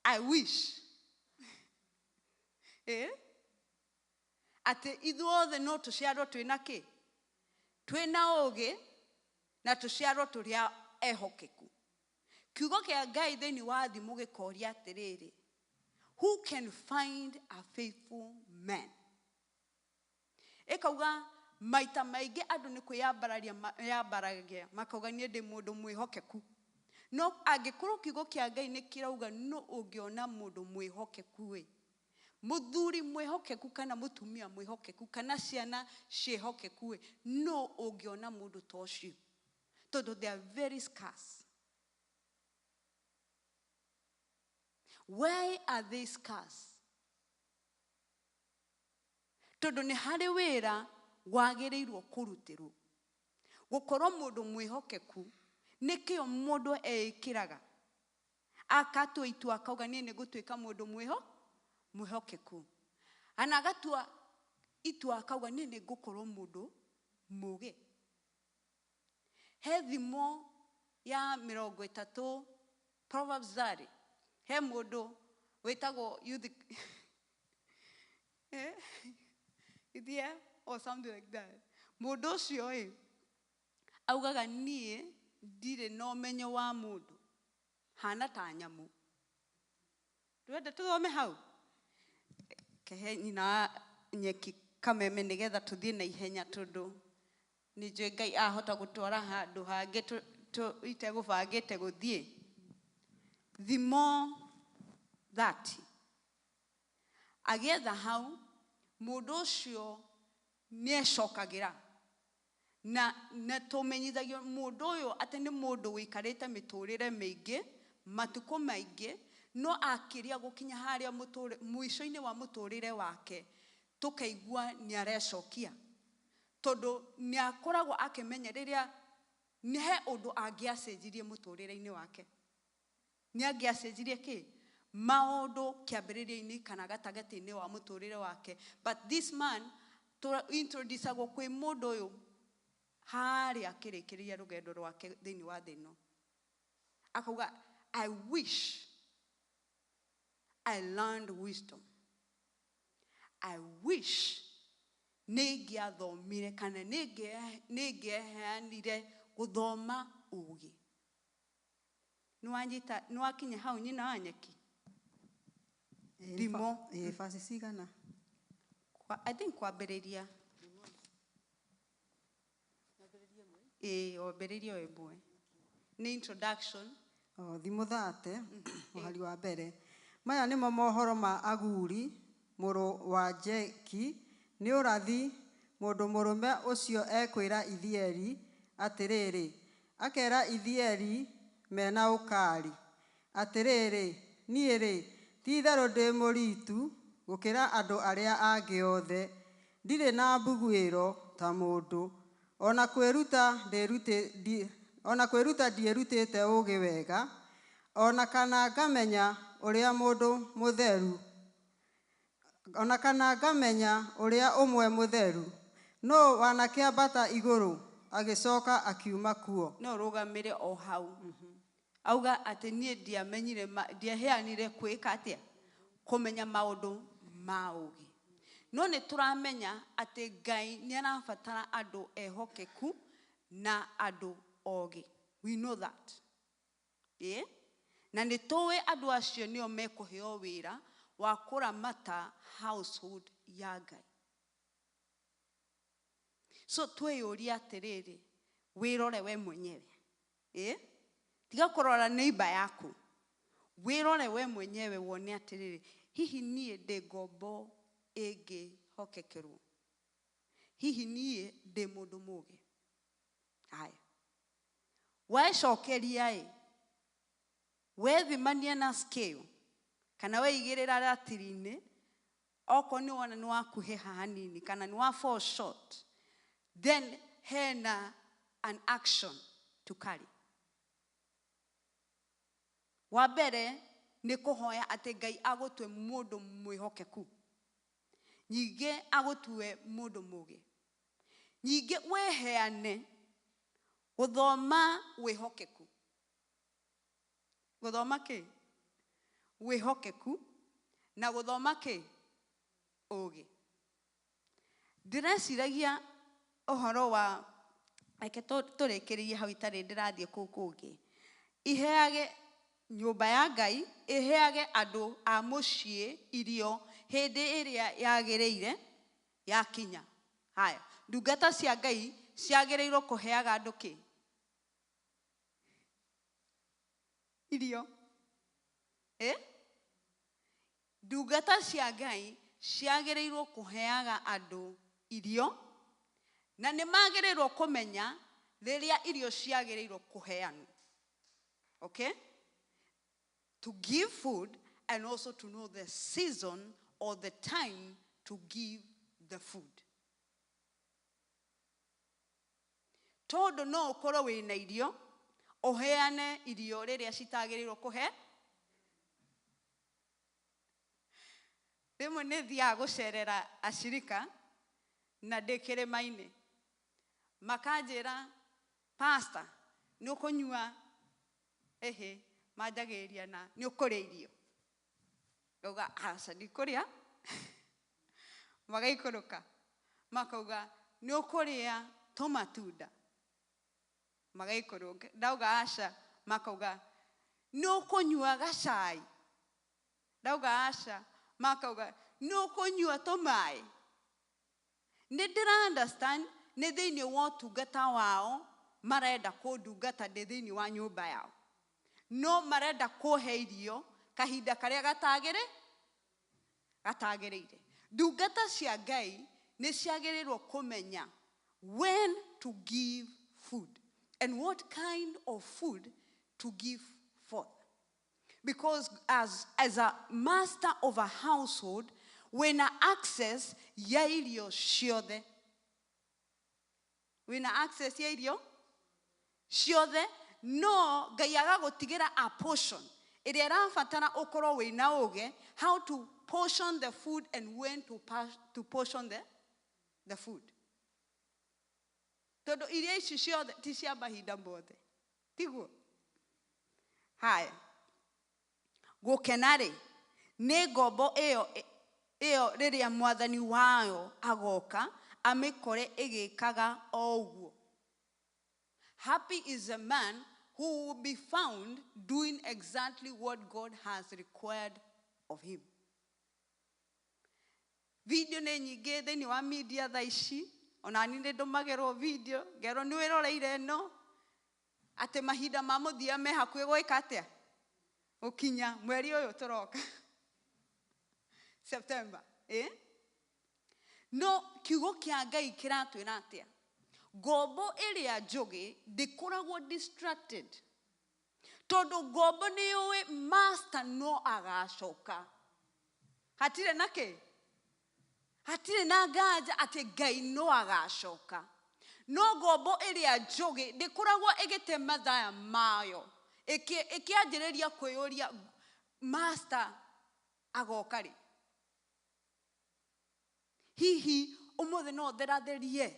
I wish atĩ ithuothe no tũciarwo twĩna kĩ? Twĩna ũũgĩ na tũciarwo tũrĩa ehokeku. Kiugo kĩa Ngai thĩinĩ wa thimũ gĩkoria atĩrĩrĩ, who can find a faithful man? Ĩkauga maita maingĩ andũ nĩ kwĩyambaragia makauga niĩ ndĩ mũndũ mwĩhokeku. No angĩkorwo kiugo kĩa Ngai nĩ kĩrauga no ũngĩona mũndũ mwĩhokeku, mũthuri mwĩhokeku kana mũtumia mwĩhokeku kana ciana ciĩhokeku, no ũngĩona mũndũ ta ũcio? Tondũ they are very scarce. Why are they scarce? Tondũ nĩ harĩ wĩra wagĩrĩirwo kũrutĩrwo. Gũkorwo mũndũ mwĩhokeku nĩkĩo mũndũ eĩkĩraga, akatua itua akauga niĩ nĩ ngũtuĩka mũndũ mwĩhokeku, ana agatua itua akauga niĩ nĩ ngũkorwo mũndũ mũũgĩ. He thimo ya 30 Proverbs 30, he mũndũ wĩtagwo Euthia or something like that. Mũndũ ũcio augaga niĩ ndirĩ na ũmenyo wa mũndũ, hana ta nyamũ. Ndwende tũthome hau? Kehe nyina nyeki kameme nĩgetha tũthiĩ na ihenya, tondũ nĩ njũĩ Ngai ahota gũtwara handũ hangĩ itegũbangĩte gũthiĩ. Thimo 30 agĩetha hau, mũndũ ũcio nĩ ecokagĩra na tũmenyithagio mũndũ ũyũ atĩ nĩ mũndũ wĩikarĩte mĩtũrĩre mĩingĩ, matukũ maingĩ, no akĩria gũkinya harĩa mũico-inĩ wa mũtũrĩre wake tũkaigua nĩ arecokia, tondũ nĩ akoragwo akĩmenya rĩrĩa nĩ he ũndũ angĩacenjirie mũtũrĩre-inĩ wake. Nĩ angĩacenjirie kĩ? Maũndũ kĩambĩrĩria-inĩ kana gatagatĩ-inĩ wa mũtũrĩre wake. But this man introduceagwo kwĩ mũndũ ũyũ harĩa akĩrĩkĩrĩria rũgendo rwake thĩinĩ wa thĩ ĩno. akauga, I wish I learned wisdom. I wish nĩngĩathomire kana nĩngĩeheanire gũthoma ũũgĩ. Nĩwakinya hau nyina wa nyeki? Ndimo. Fasi cigana? I think kwambĩrĩria. Wambĩrĩria ĩmwe. Nĩ introduction. Thimo 30, mũhari wa mbere. Maya nĩmo mohoro ma Aguri, mũrũ wa Jeki, nĩ ũrathi mũndũ mũrũme ũcio ekwĩra Ithieli atĩrĩrĩ, akera Ithieli mena ũkari atĩrĩrĩ, niĩ-rĩ ti-itherũ ndĩ mũritu gũkĩra andũ arĩa angĩ othe, ndirĩ na mbuguĩro ta mũndũ, ona kwĩruta ndiĩrutĩte ũũgĩ wega, ona kana ngamenya ũrĩa mũndũ mũtheru, ona kana ngamenya ũrĩa ũmwe mũtheru, no wanakĩambata igũrũ agĩcoka akiuma kuo. No rũgamĩre o hau. Auga atĩ niĩ ndiaheanire kwĩka atĩa? Kũmenya maũndũ ma ũũgĩ. No nĩ tũramenya atĩ Ngai nĩ arabatara andũ ehokeku na andũ ogĩ. We know that. Na nĩ tũĩ andũ acio nĩo mekũheo wĩra wa kũramata household ya Ngai. So twĩyũria atĩrĩrĩ, wĩrore we mwenyewe. Tiga kũrora neighbor yaku. Wĩrore we mwenyewe wone atĩrĩrĩ, hihi niĩ ndĩ ngombo ĩngĩhokekerwo? Hihi niĩ ndĩ mũndũ mũũgĩ? Haya. Wacokeria wethimania na scale kana weigĩrĩra ratiri-inĩ, okorwo nĩ wona nĩ wakuhĩha hanini kana nĩ wa fall short, then hena an action to carry. Wa mbere nĩ kũhoya atĩ Ngai agũtue mũndũ mwĩhokeku. Nyingĩ agũtue mũndũ mũũgĩ. Nyingĩ weheane gũthoma wĩhokeku. Gũthoma kĩ? Wĩhokeku na gũthoma kĩ? Ũũgĩ. Ndĩreciragia ũhoro wa reke tũrĩkĩrĩrie hau itarĩ ndĩrathiĩ kũu kũngĩ. Iheage nyũmba ya Ngai, iheage andũ a mũciĩ irio hĩndĩ ĩrĩa yagĩrĩire yakinya. Haya, ndungata cia Ngai ciagĩrĩirwo kũheaga andũ kĩ? Irio. Ndungata cia Ngai ciagĩrĩirwo kũheaga andũ irio, na nĩ magĩrĩirwo kũmenya rĩrĩa irio ciagĩrĩirwo kũheanwo. Okay? To give food and also to know the season or the time to give the food. Tondũ no ũkorwo wĩna irio, ũheane irio rĩrĩa citagĩrĩirwo kũhe. Rĩmwe nĩ thiaga gũcerera acirika na ndĩ kĩrĩma-inĩ. Makanjĩra, pastor, nĩ ũkũnyua? Manjagĩrĩria na nĩ ũkũrĩa irio? Ngauga, aca ndikũrĩa. Magaikũrũka. Makauga, nĩ ũkũrĩa tũmatunda? Magaikũrũka. Ndauga aca. Makauga, nĩ ũkũnyua gacai? Ndauga aca. Makauga, nĩ ũkũnyua tũmaĩ? Nĩ ndĩra understand nĩ thĩinĩ wa ũtungata wao marenda kũndungata ndĩ thĩinĩ wa nyũmba yao. No marenda kũhe irio kahinda karĩa gatagĩrĩire. Ndungata cia Ngai nĩ ciagĩrĩirwo kũmenya when to give food and what kind of food to give forth. Because as a master of a household, wina access ya irio ciothe. Wina access ya irio ciothe, no Ngai agagũtigĩra a portion ĩrĩa ĩrabatara ũkorwo wĩna ũũgĩ how to portion the food and when to portion the food. Tondũ irio ici ciothe ti cia mahinda mothe. Tiguo? haya gũkenarĩ nĩ ngombo ĩyo rĩrĩa mwathani wayo agoka amĩkore ĩgĩkaga o ũguo. Happy is a man who will be found doing exactly what God has required of him. Video nĩ nyingĩ thĩinĩ wa media thaa ici, ona ni nĩ ndũmagĩrwo video, ngerwo nĩ wĩroreire ĩno, atĩ mahinda ma mũthia me hakuhĩ gwĩka atĩa? Gũkinya mweri ũyũ tũroka September. No kiugo kĩa Ngai kĩratwĩra atĩa? Ngombo ĩrĩa njũgĩ ndĩkoragwo distracted. Tondũ ngombo nĩ yũĩ master no agacoka. Hatirĩ na kĩ? Hatirĩ na nganja atĩ Ngai no agacoka. No ngombo ĩrĩa njũgĩ ndĩkoragwo ĩgĩte mathaya mayo, ĩkĩanjĩrĩria kwĩyũria master agoka rĩ. Hihi ũmũthĩ no theratherie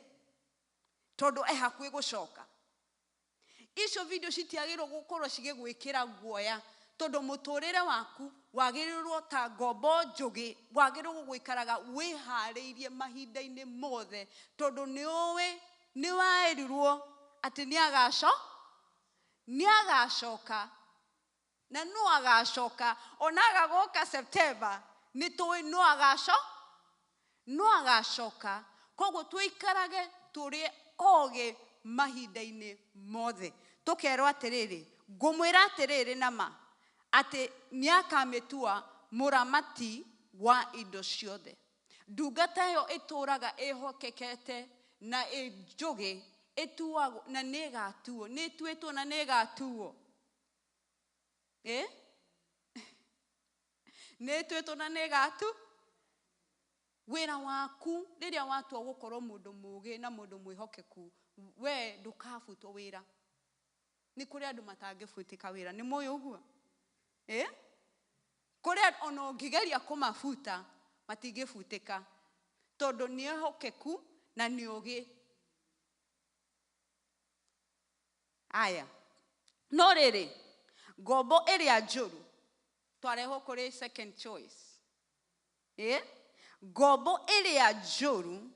tondũ hakuhĩ gũcoka. Icio video citiagĩrĩirwo gũkorwo cigĩgwĩkĩra guoya, tondũ mũtũrĩre waku wagĩrĩirwo ta ngombo njũgĩ, wagĩrĩirwo gũikaraga wĩharĩirie mahinda-inĩ mothe, tondũ nĩ waerirwo atĩ nĩ agacoka, na no agacoka, ona agagoka September nĩ tũĩ no agacoka. Koguo twĩikarage tũrĩ ogĩ mahinda-inĩ mothe. Tũkerwo atĩrĩrĩ, ngũmwĩra atĩrĩrĩ nama, atĩ nĩ akamĩtua mũramati wa indo ciothe. Ndungata ĩyo ĩtũraga ĩhokekete na njũgĩ ĩtuagwo na nĩ ĩgatuo, nĩ ĩtuĩtwo na nĩ ĩgatuo. Nĩ ĩtuĩtwo na nĩ ĩgatuo. Wĩra waku rĩrĩa watua gũkorwo mũndũ mũgĩ na mũndũ mwĩhokeku, we ndũkabutwo wĩra. Nĩ kũrĩ andũ matangĩbutĩka wĩra, nĩ mũĩ ũguo? Kũrĩ ona ũngĩgeria kũmabuta matingĩbutĩka, tondũ nĩ ehokeku na nĩ ũgĩ. Aya, no rĩrĩ, ngombo ĩrĩa njũru twarehwo kũrĩ second choice. Ngombo ĩrĩa njũru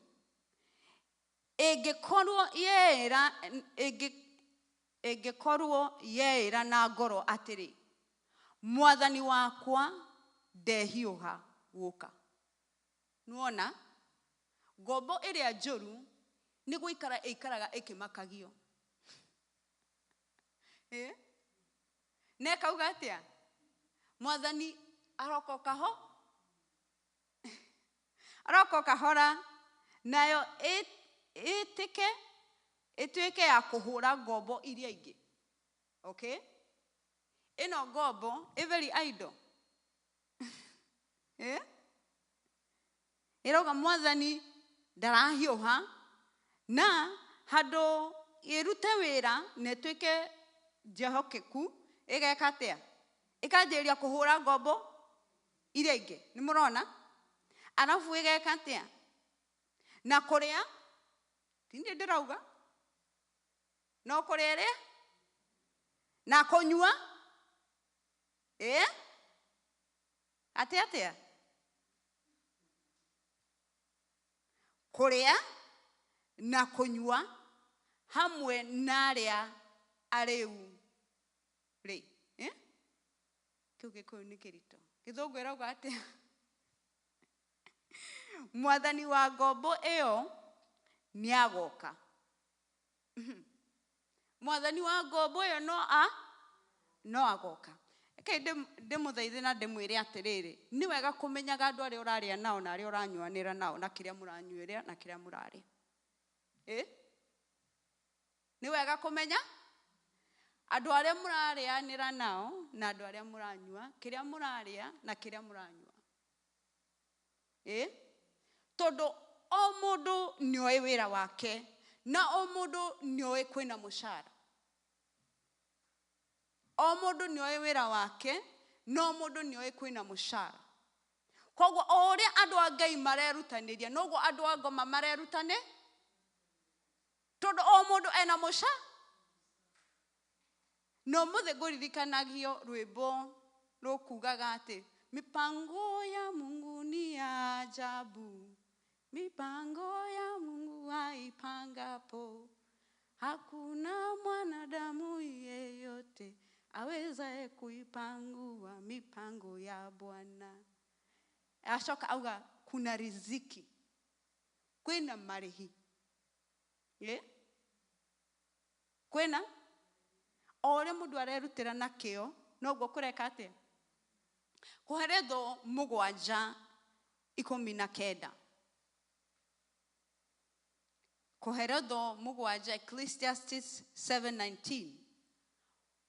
ĩngĩkorwo yeĩra na ngoro atĩrĩ, mwathani wakwa ndehiũha gũka. Nuona, ngombo ĩrĩa njũru nĩ gũikara ĩikaraga ĩkĩmakagio. Na ĩkauga atĩa? Mwathani arokoka ho? Arokoka hora, nayo ĩtuĩke ya kũhũra ngombo iria ingĩ. Okay? Ĩno ngombo very idle. Ĩrauga mwathani ndarahiũha, na handũ ĩrute wĩra na ĩtuĩke njehokeku, ĩgeka atĩa? Ĩkanjĩrĩria kũhũra ngombo iria ingĩ. Nĩ mũrona? Arabu ĩgeka atĩa? Na kũrĩa, tindĩ ndĩrauga, no kũrĩa rĩa? Na kũnyua? Atĩa? Kũrĩa na kũnyua hamwe na arĩa arĩu rĩ. Kĩu Gĩkũyũ nĩ kĩritũ. Gĩthũngũ ĩrauga atĩa? Mwathani wa ngombo ĩyo nĩ agoka. Mwathani wa ngombo ĩyo no agoka. Ndĩmũthaithe na ndĩmwĩre atĩrĩrĩ, nĩ wega kũmenyaga andũ arĩa ũrarĩa nao na arĩa ũranyuanĩra nao na kĩrĩa mũranyuĩra na kĩrĩa mũrarĩa. Nĩ wega kũmenya andũ arĩa mũrarĩanĩra nao na andũ arĩa mũranyua, kĩrĩa mũrarĩa na kĩrĩa mũranyua. Tondũ o mũndũ nĩoĩ wĩra wake na o mũndũ nĩoĩ kwĩna mũcara. O mũndũ nĩoĩ wĩra wake no mũndũ nĩoĩ kwĩna mũcara. Koguo o ũrĩa andũ a Ngai marerutanĩria noguo andũ a ngoma marerutane, tondũ o mũndũ ena mũcara. no mothe ngũririkanagio rwĩmbo rũkugaga atĩ mipango ya Mungu ni ajabu, mipango ya Mungu aipangapo hakuna mwanadamu yeyote awezaye kuipangua mipango ya Bwana. Ashoka auga kuna riziki, kwina marihi, kwina ore mundu arerutira na kio noguo kureka atia kuheretho 7:19 kuheretho 7 Ecclesiastes 7:19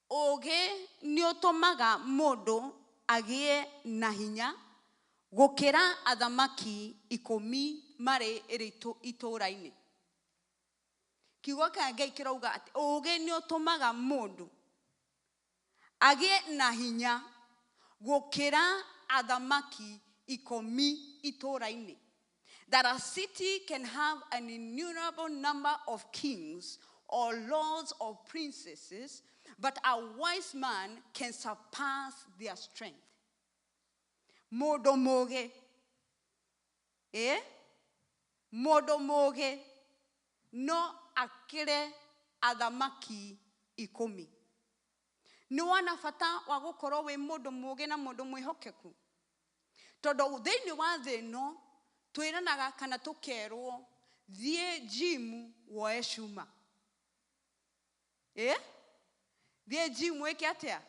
oge ni utumaga mundu agie na hinya gukira athamaki 10 mari itũũra-inĩ. Kiugo kĩa Ngai kirauga ati oge ni utumaga mundu agie na hinya gukira athamaki 10 itũũra-inĩ. That a city can have an innumerable number of kings or lords or princesses, but a wise man can surpass their strength. Modo moge. Modo moge. No akire athamaki 10. Ni wana fata wa gukorwo wi mundu muge na mundu mwihokeku. Tondu thiini wa thĩ ĩno twiranaga kana tukerwo thie gym woe cuma. Thie gym weke atia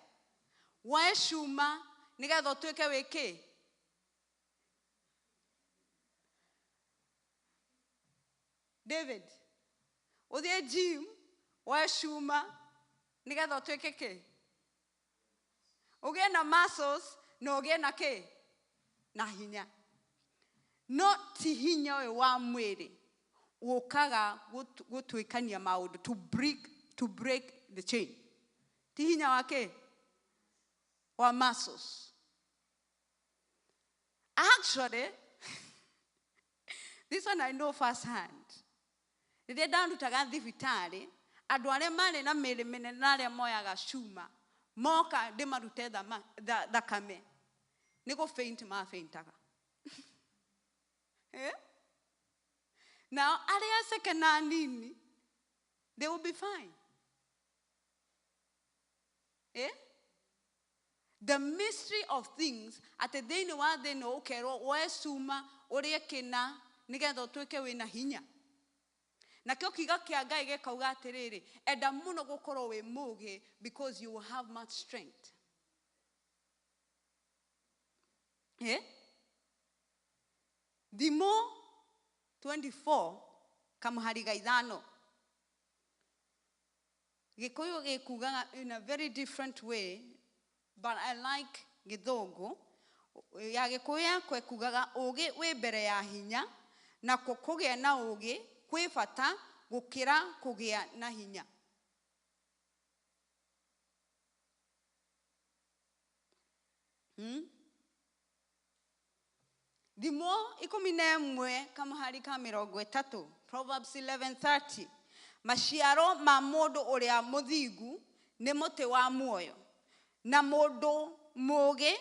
woe cuma nigetha tuike wiki. David, uthie gym woe cuma nigetha tuike ki? Ugie na muscles no ugie na ki? Na hinya. No ti hinya we wa mwiri ukaga gutuikania maundu to break the chain. Ti hinya wa ki? Wa muscles. Actually, this one I know firsthand. Rĩrĩa ndarutaga thibitarĩ, andũ arĩa marĩ na mĩĩrĩ mĩnene na arĩa moyaga cuma moka ndĩmarute thakame nĩ gũ-faint ma-faintaga. Now, arĩa second na nini, they will be fine. The mystery of things at the day no one they know kero woe cuma ũrĩe kĩna nĩgetha ũtuĩke wĩna hinya. Na kĩo kiugo kĩa Ngai gĩkauga atĩrĩrĩ, enda mũno gũkorwo wĩ mũũgĩ because you will have much strength. Thimo 24 kamuhari ga 5 Gĩkũyũ gĩkugaga in a very different way, but I like Gĩthũngũ. Ya Gĩkũyũ yakwa ĩkugaga ũũgĩ wĩ mbere ya hinya na kũgĩa na ũũgĩ kwĩ bata gũkĩra kũgĩa na hinya. Thimo 11 kamuhari ka 30 Proverbs 11:30 Maciaro ma mũndũ ũrĩa mũthingu nĩ mũtĩ wa muoyo, na mũndũ mũũgĩ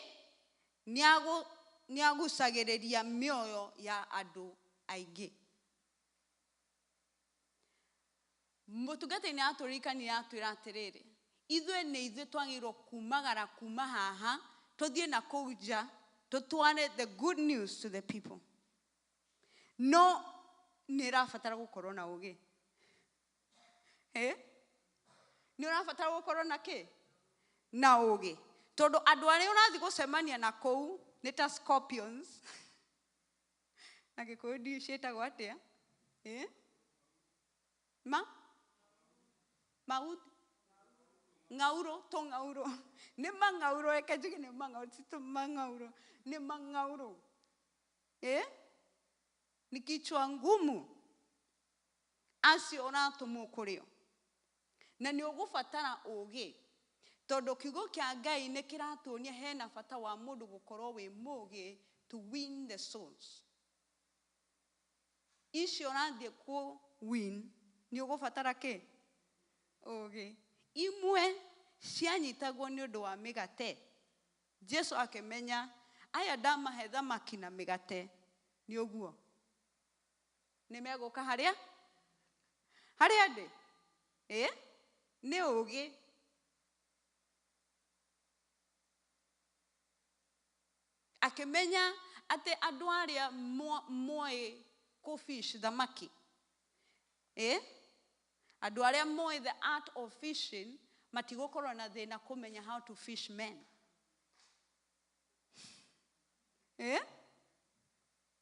nĩagucagĩrĩria mĩoyo ya andũ aingĩ. Mũtungata-inĩ atũririkania atwĩra atĩrĩrĩ, ithuĩ nĩ ithuĩ twagĩrĩirwo kumagara kuma haha tũthiĩ na kũu nja tũtware the good news to the people. No nĩ ĩrabatara gũkorwo na ũũgĩ. Nĩ ũrabatara gũkorwo na kĩ? Na ũũgĩ. Tondũ andũ arĩa ũrathiĩ gũcemania na kũu nĩ ta scorpions. Na Gĩkũyũ ndiũĩ ciĩtagwo atĩa? Ng'aurũ, tũng'aurũ. Nĩ mang'aurũ, reke njuge nĩ mang'aurũ, ti tũmang'aurũ. Nĩ mang'aurũ. Ni kichwa ngumu acio ũratũmwo kũrĩo. Na nĩ ũgũbatara ũũgĩ. Tondũ kiugo kĩa Ngai nĩ kĩratuonia hena bata wa mũndũ gũkorwo wĩ mũũgĩ to win the souls. Icio ũrathiĩ ku win nĩ ũgũbatara kĩ? Ũũgĩ. Imwe cianyitagwo nĩ ũndũ wa mĩgate. Jesu akĩmenya aya ndamahe thamaki na mĩgate nĩ ũguo nĩ megũka harĩa ndĩ nĩ ũũgĩ. Akĩmenya atĩ andũ arĩa moĩ kũfish thamaki andũ arĩa moĩ the art of fishing matigũkorwo na thĩna kũmenya how to fish men.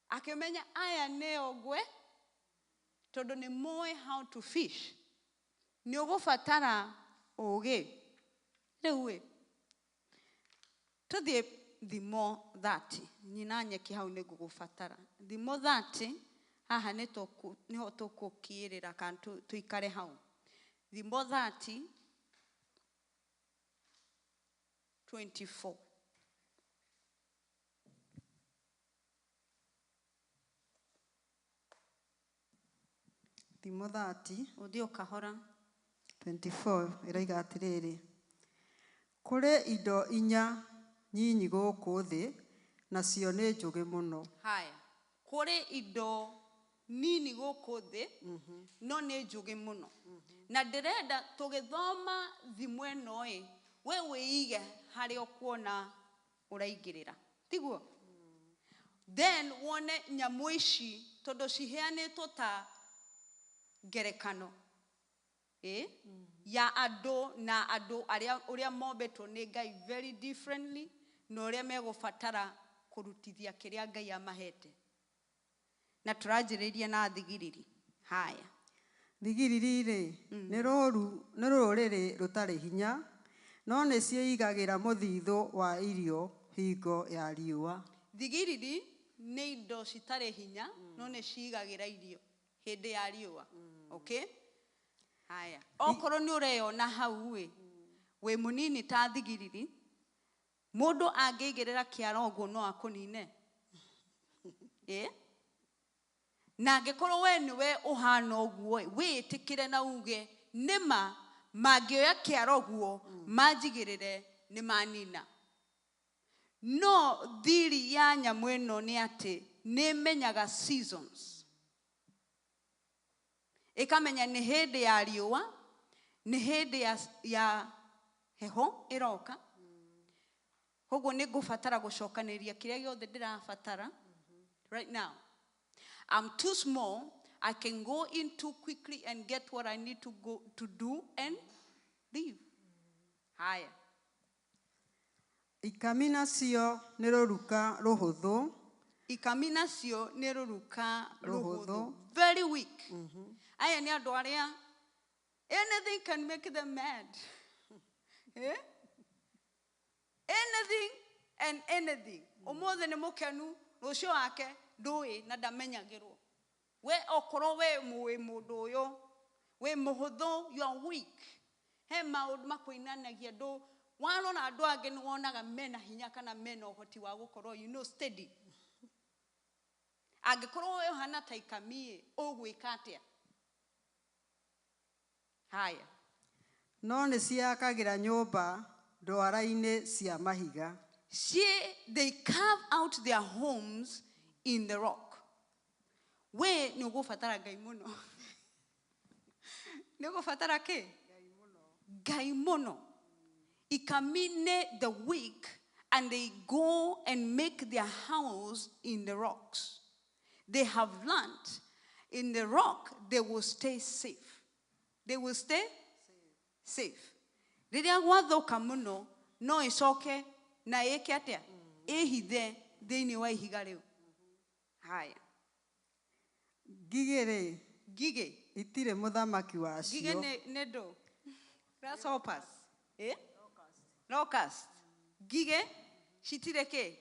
Akĩmenya aya nĩo ngwe tondũ nĩ moĩ how to fish. Nĩ ũgũbatara ũũgĩ. Rĩu tũthiĩ thimo 30 nyina nyeki hau nĩ ngũgũbatara. Thimo 30 haha nĩho tũkũkirĩra kana tũikare hau. Thimo 30 24. Thimo 30 ũthiĩ ũkahora 24 ĩroiga atĩrĩrĩ, kũrĩ indo inya nyinyi gũkũ thĩ nacio nĩ njũgĩ mũno. Haya, kũrĩ indo nini gũkũ thĩ no nĩ njũgĩ mũno. Na ndĩrenda tũgĩthoma thimo ĩno we wĩige harĩa ũkuona ũraingĩrĩra. Tiguo? Then wone nyamũ ici tondũ ciheanĩtwo ta ngerekano ya andũ na andũ ũrĩa mombĩtwo nĩ Ngai very differently na ũrĩa megũbatara kũrutithia kĩrĩa Ngai amahete. Na tũranjĩrĩria na thigiriri. Haya. Thigiriri nĩ rũrĩrĩ rũtarĩ hinya no nĩ ciĩigagĩra mũthithũ wa irio hingo ya riũa. Thigiriri nĩ indo citarĩ hinya no nĩ ciĩigagĩra irio hĩndĩ ya riũa. Okay? Haya. Okorwo nĩ ũreyona hau wĩ mũnini ta thigiriri, mũndũ angĩigĩrĩra kĩara ũguo no akũnine. Na angĩkorwo we nĩwe ũhana ũguo wĩĩtĩkĩre na uge nĩma mangĩoya kĩara ũguo manjigĩrĩre nĩ manina. No thiri ya nyamũ ĩno nĩ atĩ nĩ menyaga seasons. Ikamenya nĩ hĩndĩ ya riũa, nĩ hĩndĩ ya heho ĩroka. Koguo nĩ ngũbatara gũcokanĩria kĩrĩa gĩothe ndĩrabatara. Right now, I'm too small. I can go in too quickly and get what I need to do and leave. Haya. Ikami nacio nĩ rũruka rũhũthũ. Ikami nacio nĩ rũruka rũhũthũ. Very weak. Aya nĩ andũ arĩa anything can make them mad. Anything and anything. Ũmũthĩ nĩ mũkenu, rũciũ wake ndũĩ na ndamenyagĩrwo. We okorwo we mũĩ mũndũ ũyũ, we mũhũthũ, you are weak. He maũndũ makũinanagia ndũ. Warora andũ angĩ nĩ wonaga mena hinya kana mena ũhoti wa gũkorwo steady. Angĩkorwo we ũhana ta ikami ũgwĩka atĩa? Haya. No nĩ ciakagĩra nyũmba ndwara-inĩ cia mahiga. They carve out their homes in the rock. We nĩ ũgũbatara Ngai mũno. Nĩ ũgũbatara kĩ? Ngai mũno. Ikamine the weak and they go and make their house in the rocks. They have learned in the rock they will stay safe. They will stay safe. Rĩrĩa gwathũka mũno no ĩcoke na ĩke atĩa? Ĩhithe thĩinĩ wa ihiga rĩu. Haya. Ngigĩ Itirĩ mũthamaki wacio. Gige nĩ ndũ. Grasshoppers. Locust. Gige citirĩ kĩ?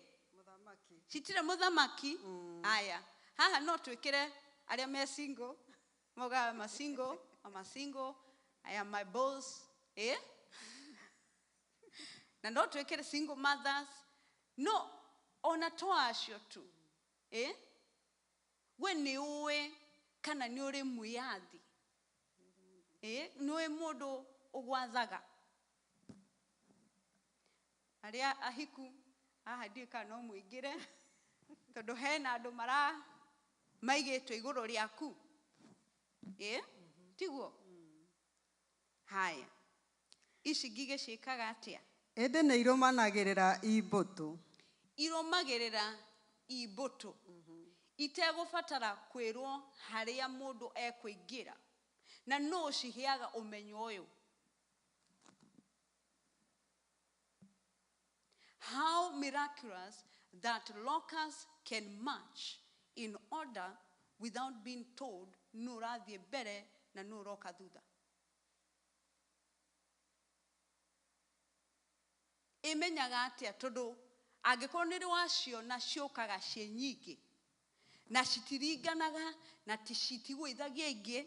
Citirĩ mũthamaki. Aya. Haha no twĩkĩre arĩa me single. Moga I'm a single. I am my boss. Na no twĩkĩre single mothers. No, ona to acio tu. We nĩ ũĩ kana nĩ ũrĩ mwĩyathi. Nĩ ũĩ mũndũ ũgwathaga. aria ahiku aha ndika no muingire tondu hena andu mara maigitwe iguru riaku tiguo haya ici ngigicikaga atia ende nä irũmanagĩrĩra imbũtũ irũmagĩrĩra imbũtũ itegũbatara kwĩrwo harĩa mũndũ ekũingĩra na no ciheaga ũmenyo ũyũ. How miraculous that locusts can march in order without being told no ũrathiĩ mbere na no ũroka thutha. Imenyaga atĩa tondũ angĩkorwo nĩ waciona ciũkaga ciĩ nyingĩ na citiringanaga na citigũithagia ingĩ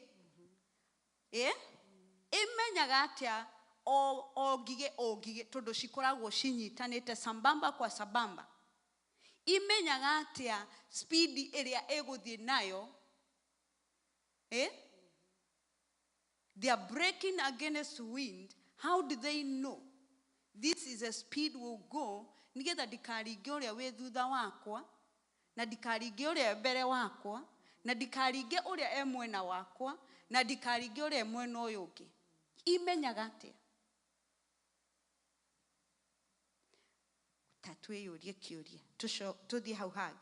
imenyaga atĩa o ngigĩ tondũ cikoragwo cinyitanĩte sambamba kwa sambamba. Imenyaga atĩa speed ĩrĩa ĩgũthiĩ nayo they are breaking against wind. How do they know this is a speed will go? Nigetha ndikaringe ũrĩa wĩ thutha wakwa na ndikaringe ũrĩa mbere wakwa na ndikaringe ũrĩa e mwena wakwa na ndikaringe ũrĩa mwena ũyũ ũngĩ. Imenyaga atĩa tatwĩyũrie kĩũria tũthiĩ hau hangĩ.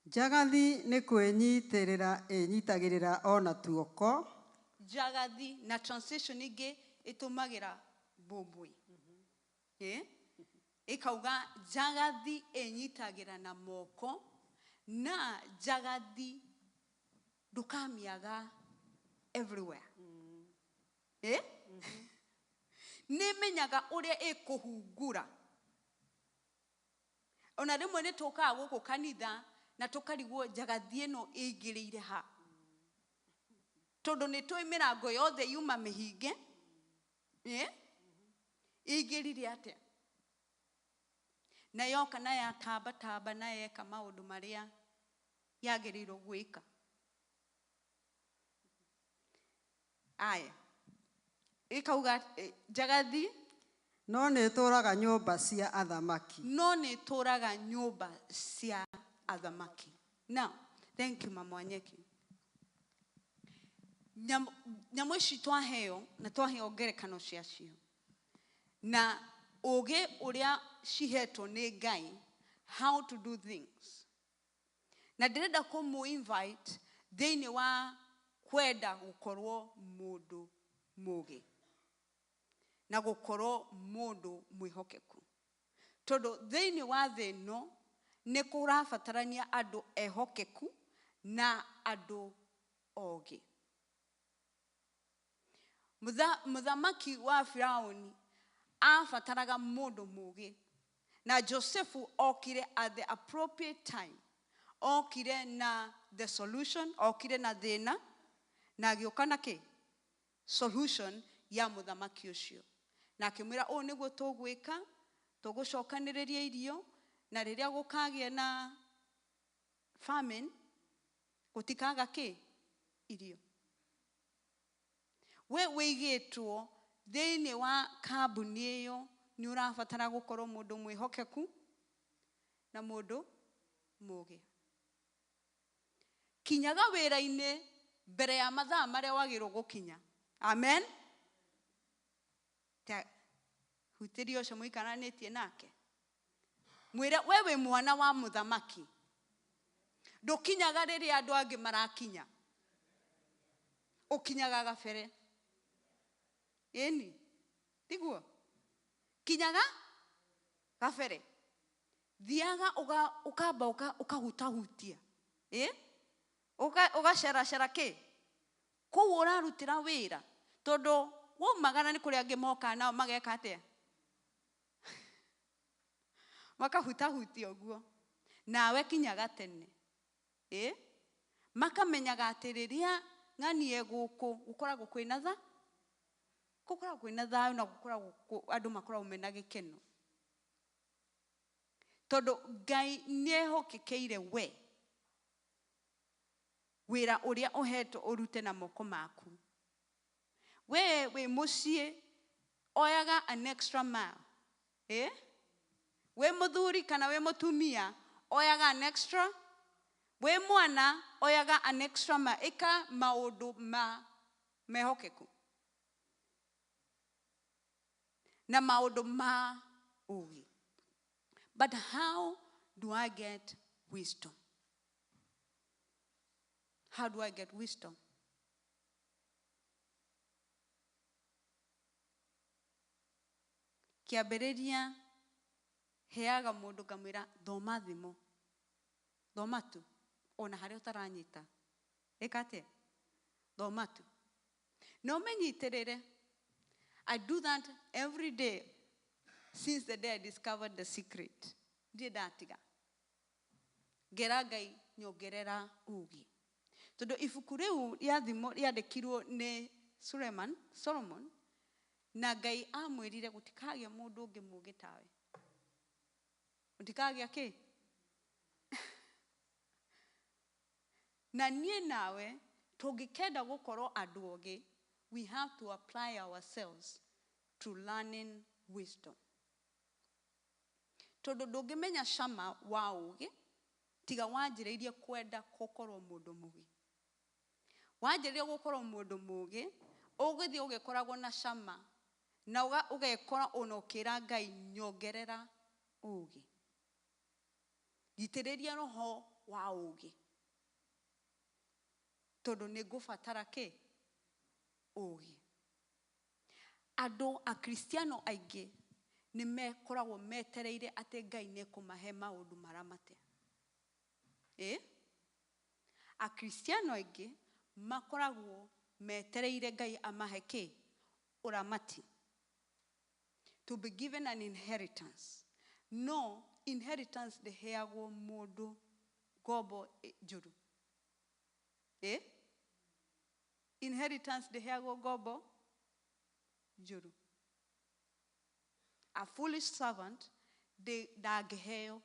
njagathi nĩ kwĩnyitĩrĩra ĩnyitagĩrĩra ona tuoko. Njagathi na translation ingĩ ĩtũmagĩra mbũmbũĩ ikauga njagathi ĩnyitagĩra na moko na njagathi ndũkamĩaga everywhere nĩmenyaga ũrĩa ĩkũhungura. Ona rĩmwe nĩ tũkaga gũkũ kanitha na tũkarigwo njagathi ĩno ĩingĩrĩire ha tondũ nĩ tũĩ mĩrango yothe yuma mĩhinge ĩingĩrire atĩa na yoka na yatamba na yeka maũndũ marĩa yagĩrĩirwo gwĩka. Aya ikauga njagathi no nĩ tũraga nyũmba cia athamaki. No nĩ tũraga nyũmba cia athamaki. Now, thank you Mama Wanyeki. Nyamũ ici twaheo na twaheo ngerekano ciacio na ũgĩ ũrĩa cihetwo nĩ Ngai how to do things. Na ndĩrenda kũmũ invite thĩinĩ wa kwenda gũkorwo mũndũ mũgĩ na gũkorwo mũndũ mwĩhokeku. Tondũ thĩinĩ wa thĩ ĩno nĩ kũrabatarania andũ ehokeku na andũ ogĩ. Mũthamaki wa Firaũni abataraga mũndũ mũgĩ na Josefu okire at the appropriate time. Okire na the solution, okire na thĩna na agĩũka na kĩ solution ya mũthamaki ũcio na akĩmwĩra ũũ nĩguo tũgwĩka, tũgũcokanĩrĩria irio na rĩrĩa gũkagĩa na famine gũtikaga kĩ irio. We wĩigĩtwo thĩinĩ wa kambuni ĩyo nĩ ũrabatara gũkorwo mũndũ mwĩhokeku na mũndũ mũgĩ. Kinyaga wĩra-inĩ mbere ya mathaa marĩa wagĩrĩirwo gũkinya. Amen. Hutĩrio ũcio mũikaranĩtie nake mwĩra we wĩ mwana wa mũthamaki ndũkinyaga rĩrĩa andũ angĩ marakinya, ũkinyaga gabere. Ĩni tiguo kinyaga gabere, thiaga ũkamba ũkahutahutia ũgaceracera kĩ kũu ũrarutĩra wĩra tondũ waumagara nĩ kũrĩa angĩ moka nao mageka atĩa makahutahutia ũguo. Nawe kinyaga tene makamenyaga atĩ rĩrĩa ng'ani egũkũ gũkoragwo kwĩna tha gũkoragwo kwĩna thayũ na gũkoragwo andũ makoragwo mena gĩkeno tondũ Ngai nĩehokekeire we wĩra ũrĩa ũhetwo ũrute na moko maku. We wĩ mũciĩ oyaga an extra mile we muthuri kana we mutumia oyaga an extra, we mwana oyaga an extra ika maundu ma mehokeku na maundu ma ugi. But how do I get wisdom? How do I get wisdom? Kiambĩrĩria heaga mũndũ ngamwĩra thoma thimo, thoma tu ona harĩa ũtaranyita, ĩka atĩa? Thoma tu. Na ũmenyitĩrĩre. I do that every day since the day I discovered the secret. Ndiĩ ndatiga. Ngera Ngai nyongerera ugi. Tondũ ibuku rĩu rĩa thimo rĩandĩkirwo nĩ Solomon, na Ngai amwĩrire gũtikagĩa mũndũ ũngĩ mũũgĩ tawe. Gũtikagĩa kĩ? Na niĩ nawe tũngĩkenda gũkorwo andũ ogĩ, we have to apply ourselves to learning wisdom. Tondũ ndũngĩmenya cama wa ũgĩ tiga wanjĩrĩirie kwenda gũkorwo mũndũ mũũgĩ. Wanjĩrĩirie gũkorwo mũndũ mũũgĩ, ũgĩthiĩ ũgĩkoragwo na cama na ũgekora ona ũkĩra Ngai nyongerera ũgĩ. Gitĩrĩria roho wa ũgĩ. Tondũ nĩ ngũbatara kĩ? Ũgĩ. Andũ akristiano aingĩ nĩ mekoragwo metereire atĩ Ngai nĩ kũmahe maũndũ maramate. Akristiano aingĩ makoragwo metereire Ngai amahe kĩ? Ũramati. To be given an inheritance. No, inheritance ndĩheagwo mũndũ ngombo njũru. Inheritance ndĩheagwo ngombo njũru. A foolish servant ndangĩheo.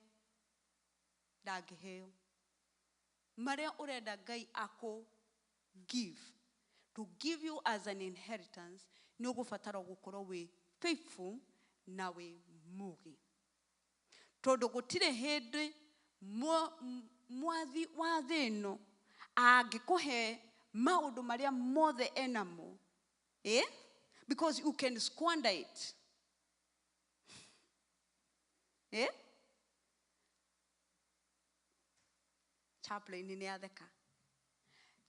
Marĩa ũrenda Ngai give. To give you as an inheritance, nĩ ũgũbatara gũkorwo wĩ faithful na wĩ mũũgĩ. Tondũ gũtirĩ hĩndĩ mwathi wa thĩ ĩno angĩkũhe maũndũ marĩa mothe enamo. Because you can squander it. Chaplain nĩ atheka.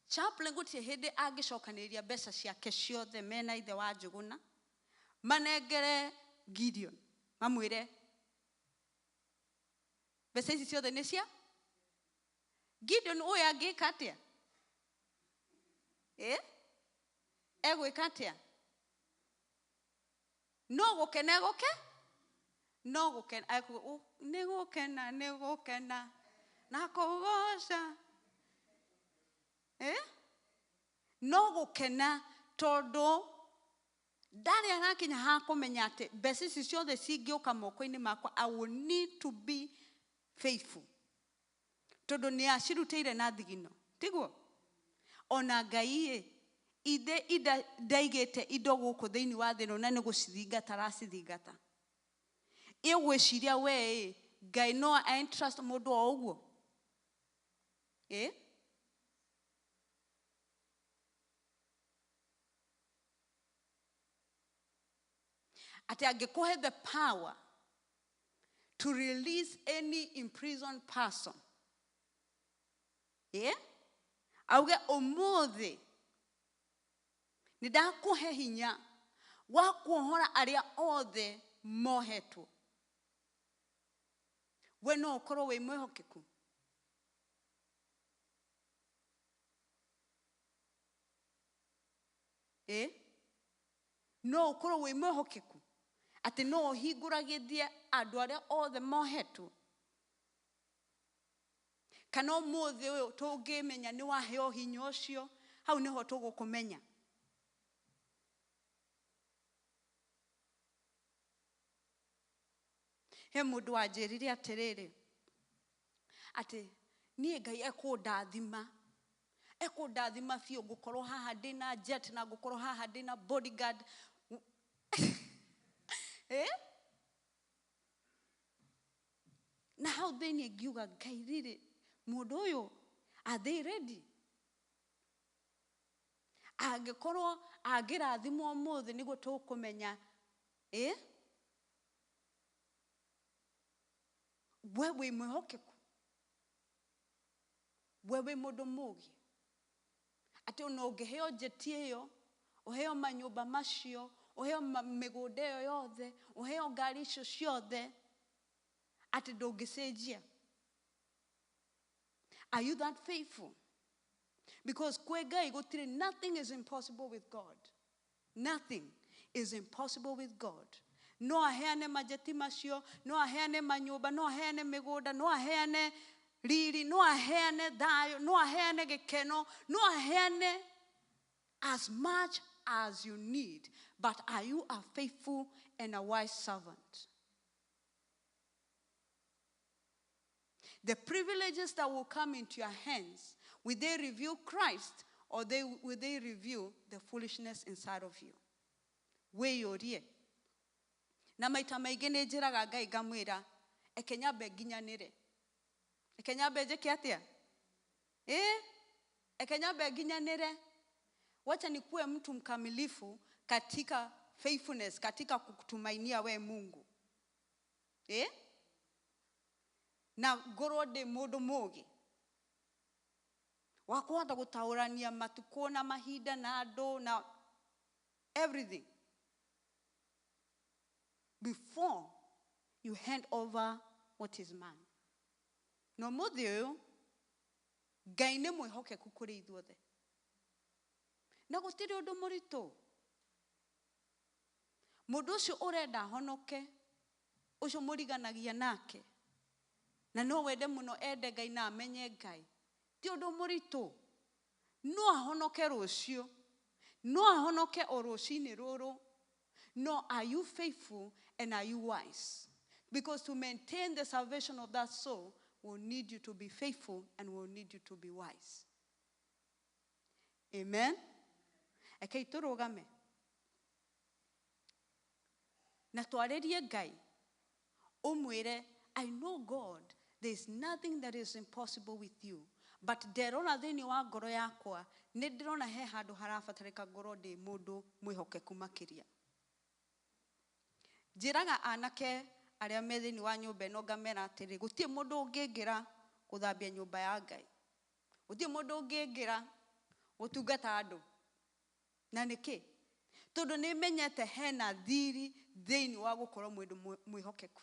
Chaplain gũtirĩ hĩndĩ angĩcokanĩrĩria mbeca ciake ciothe mena ithe wa Njũgũna manengere Gideon mamwĩre mbeca ici ciothe nĩ cia Gideon. Ũyũ angĩka atĩa? Egwĩka atĩa? No gũkena nĩ gũkena na kũgoca. No gũkena tondũ ndarĩ arakinya ha kũmenya atĩ mbeca ici ciothe cingĩũka moko-inĩ makwa, I will need to be faithful. Tondũ nĩ acirutĩire na thigino. Tiguo? Ona Ngai ithe ndaigĩte indo gũkũ thĩinĩ wa thĩ ĩno na nĩ gũcithingata aracithingata. Igwĩciria we Ngai no entrust mũndũ o ũguo? Ati angĩkũhe the power to release any imprisoned person. Auge ũmũthĩ nĩ ndakũhe hinya wa kuohora arĩa othe mohetwo. We no ũkorwo wĩ mwĩhokeku? No ũkorwo wĩ mwĩhokeku atĩ no ũhingũragithie andũ arĩa othe mohetwo? Kana ũmũthĩ ũyũ tũngĩmenya nĩ waheo hinya ũcio, hau nĩho tũgũkũmenya. He mũndũ wanjĩrire atĩrĩrĩ atĩ niĩ Ngai ekũndathima biũ, ngũkorwo haha ndĩna jet na ngũkorwo haha ndĩna bodyguard. na hau thĩinĩ ngiuga Ngai rĩrĩ mũndũ ũyũ are they ready? Angĩkorwo angĩrathimwo ũmũthĩ nĩguo tũkũmenya we wĩ mwĩhokeku, we wĩ mũndũ mũũgĩ atĩ ona ũngĩheo njeti ĩyo, ũheo manyũmba macio, ũheo mĩgũnda ĩyo yothe, ũheo ngari icio ciothe, atĩ ndũngĩcenjia. Are you that faithful? Because kwĩ Ngai gũtirĩ, nothing is impossible with God. Nothing is impossible with God. No aheane majeti macio, no aheane manyũmba, no aheane mĩgũnda, no aheane riri, no aheane thayũ, no aheane gĩkeno, no aheane as much as you need. But are you a faithful and a wise servant? The privileges that will come into your hands, will they reveal Christ or will they reveal the foolishness inside of you? Wĩyũrie. Na maita maingĩ nĩ njĩraga Ngai ngamwĩra, eke nyambe nginyanĩre. Eke nyambe njĩke atĩa? Eke nyambe nginyanĩre. Wacha nikuwe mtu mkamilifu katika faithfulness, katika kukutumainia we Mungu. Na ngorwo ndĩ mũndũ mũũgĩ wa kũhota gũtaũrania matukũ na mahinda na andũ na everything before you hand over what is mine. No mũthĩ ũyũ Ngai nĩ mwĩhokeku kũrĩ ithuothe, na gũtirĩ ũndũ mũritũ. Mũndũ ũcio ũrenda ahonoke, ũcio mũriganagia nake, na no wende mũno ende Ngai na amenye Ngai, ti ũndũ mũritũ. No ahonoke rũciũ, no ahonoke o rũcinĩ rũrũ. No, are you faithful and are you wise? Because to maintain the salvation of that soul, we'll need you to be faithful and we'll need you to be wise. Amen? Eke tũrũgame na twarĩrie Ngai, ũmwĩre, I know God, there is nothing that is impossible with you. But nderona thĩinĩ wa ngoro yakwa, nĩ ndĩrona he handũ harabatarĩka ngoro ndĩ mũndũ mwĩhokeku makĩria. Njĩraga anake arĩa me thĩinĩ wa nyũmba ĩno ngamera atĩrĩ, gũtirĩ mũndũ ũngĩngĩra gũthambia nyũmba ya Ngai. Gũtirĩ mũndũ ũngĩngĩra gũtungata andũ. Na nĩkĩ? Tondũ nĩ menyete hena thiri thĩinĩ wa gũkorwo mũndũ mwĩhokeku.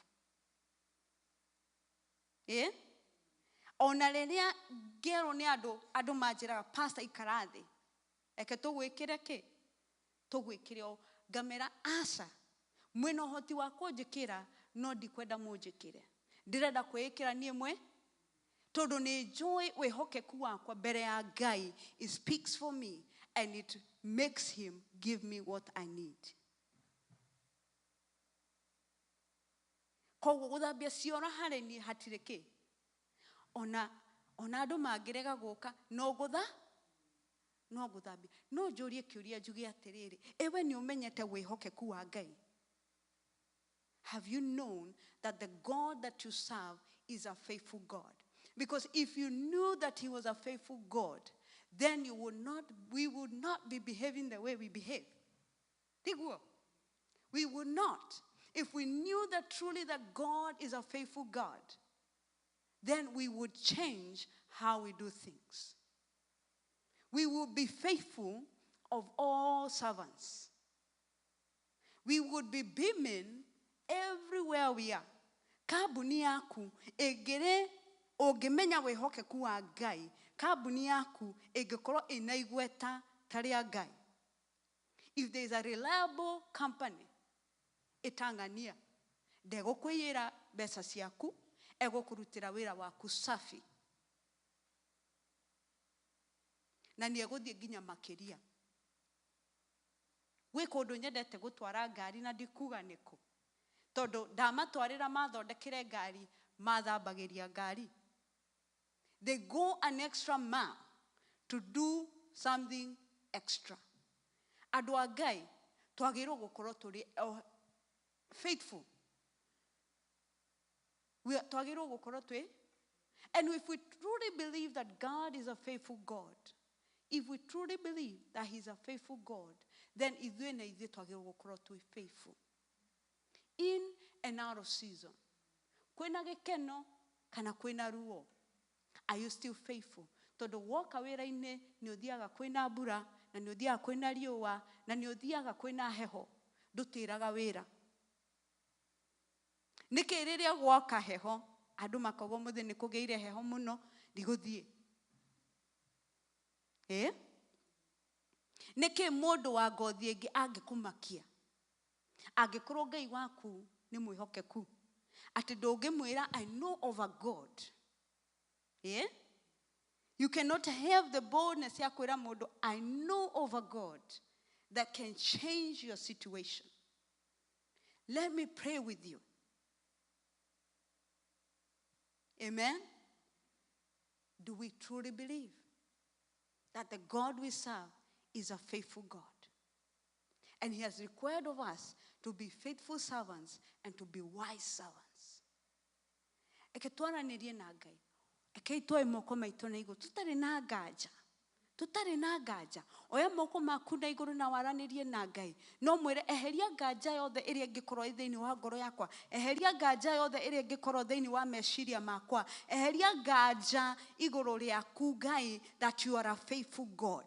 Ona rĩrĩa ngerwo nĩ andũ manjĩraga, pastor ikara thĩ, eke tũgwĩkĩre kĩ? Tũgwĩkĩre o. Ngamera aca, mwĩna ũhoti wa kũnjĩkĩra, no ndikwenda mũnjĩkĩre. Ndĩrenda kwĩĩkĩra niĩ tondũ nĩ njũĩ wĩhokeku wakwa mbere ya Ngai, it speaks for me and it makes him give me what I need. Koguo gũthambia ciora harĩ niĩ hatirĩ kĩ? Ona andũ mangĩrega gũka, no gũthambia. No njũrie kĩũria njuge atĩrĩrĩ, ewe nĩ ũmenyete wĩhokeku wa Ngai? Have you known that the God that you serve is a faithful God? Because if you knew that he was a faithful God, then we would not be behaving the way we behave. We would not. If we knew that truly that God is a faithful God, then we would change how we do things. We would be faithful of all servants. We would be beaming everywhere we are. Kabuni yaku egere ũngĩmenya wĩhokeku wa Ngai, kabuni yaku ĩngĩkorwo ĩna igweta ta rĩa Ngai. If there is a reliable company, ĩtang'ania, ndegũkũiyĩra mbeca ciaku, egũkũrutĩra wĩra waku safi. Na nĩ egũthiĩ nginya makĩria. Gwĩ kũndũ nyendete gũtwara ngari na ndikuga nĩkũ. Tondũ ndamatwarĩra mathondekere ngari, mathambagĩria ngari. They go an extra mile to do something extra. Andũ a Ngai, twagĩrĩirwo gũkorwo tũrĩ faithful. twagĩrĩirwo gũkorwo twĩ. And if we truly believe that God is a faithful God, if we truly believe that He's a faithful God, then ithuĩ na ithuĩ twagĩrĩirwo gũkorwo twĩ faithful. In and out of season. Kwĩna gĩkeno kana kwĩna ruo. Are you still faithful? Tondũ woka wĩra-inĩ nĩ ũthiaga kwĩna mbura, na nĩ ũthiaga kwĩna riũa, na nĩ ũthiaga kwĩna heho. Ndũtĩraga wĩra. Nĩkĩ rĩrĩa gwoka heho, andũ makauga mũthĩ nĩ kũgĩire heho mũno, ndigũthiĩ. Nĩkĩ mũndũ wa ngothi ĩngĩ angĩkũmakia? Angĩkorwo Ngai waku nĩ mwĩhokeku. Atĩ ndũngĩmwĩra I know of a God. You cannot have the boldness ya kwĩra mũndũ I know of a God that can change your situation. Let me pray with you. Amen. Do we truly believe that the God we serve is a faithful God? And He has required of us to be faithful servants and to be wise servants. Eke twaranĩrie na Ngai. Eke itoe moko maitũ na igũrũ. Tutarĩ na nganja. Tutarĩ na nganja. Oya moko maku na igũrũ na waranĩrie na Ngai. No mwĩre eheria nganja yothe ĩrĩa ĩngĩkorwo thĩinĩ wa ngoro yakwa. Eheria nganja yothe ĩrĩa ĩngĩkorwo thĩinĩ wa meciria makwa. Eheria nganja igũrũ rĩaku Ngai that you are a faithful God.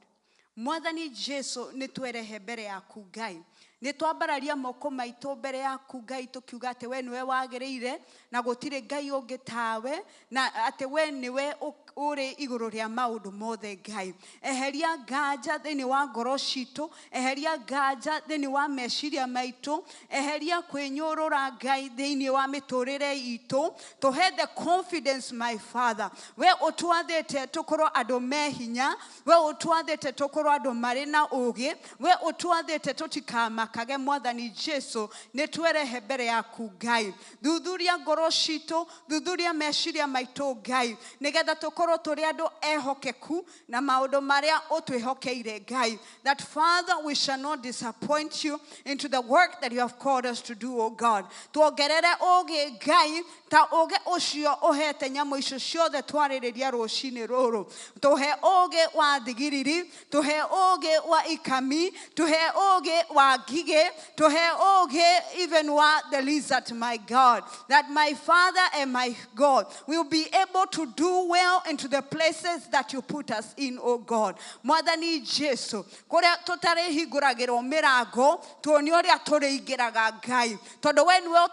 Mwathani Jesu nĩtwerehe mbere yaku Ngai. Nĩtwambararia moko maitũ mbere yaku Ngai tũkiuga atĩ we nĩwe wagĩrĩire na gũtirĩ Ngai ũngĩ tawe na atĩ we nĩwe ũrĩ igũrũ rĩa maũndũ mothe Ngai. Eheria nganja thĩinĩ wa ngoro citũ, eheria nganja thĩinĩ wa meciria maitũ, eheria kwĩnyũrũra Ngai thĩinĩ wa mĩtũrĩre itũ. Tũhe the confidence my Father. We ũtwathĩte tũkorwo andũ mehinya, we ũtwathĩte tũkorwo andũ marĩ na ũũgĩ, we ũtwathĩte tũtikamakage Mwathani Jesu nĩtwerehe mbere yaku Ngai. Thuthuria ngoro citũ, thuthuria meciria maitũ Ngai, nĩgetha tũkorwo tũrĩ andũ ehokeku na maũndũ marĩa ũtwĩhokeire Ngai. That Father, we shall not disappoint you into the work that you have called us to do, O God. Tuongerere ũũgĩ Ngai ta ũũgĩ ũcio ũhete nyamũ icio ciothe twarĩrĩria rũcinĩ rũrũ. Tũhe ũũgĩ wa thigiriri, tũhe ũũgĩ wa ikami, tũhe ũũgĩ wa ngigĩ, tũhe ũũgĩ even wa the lizard, my God. That my Father and my God will be able to do well into the places that you put us in, O God. Mwathani Jesu, kũrĩa tũtarĩ hingũragĩrwo mĩrango, tuonio ũrĩa tũrĩingĩraga Ngai. Tondũ we nĩwe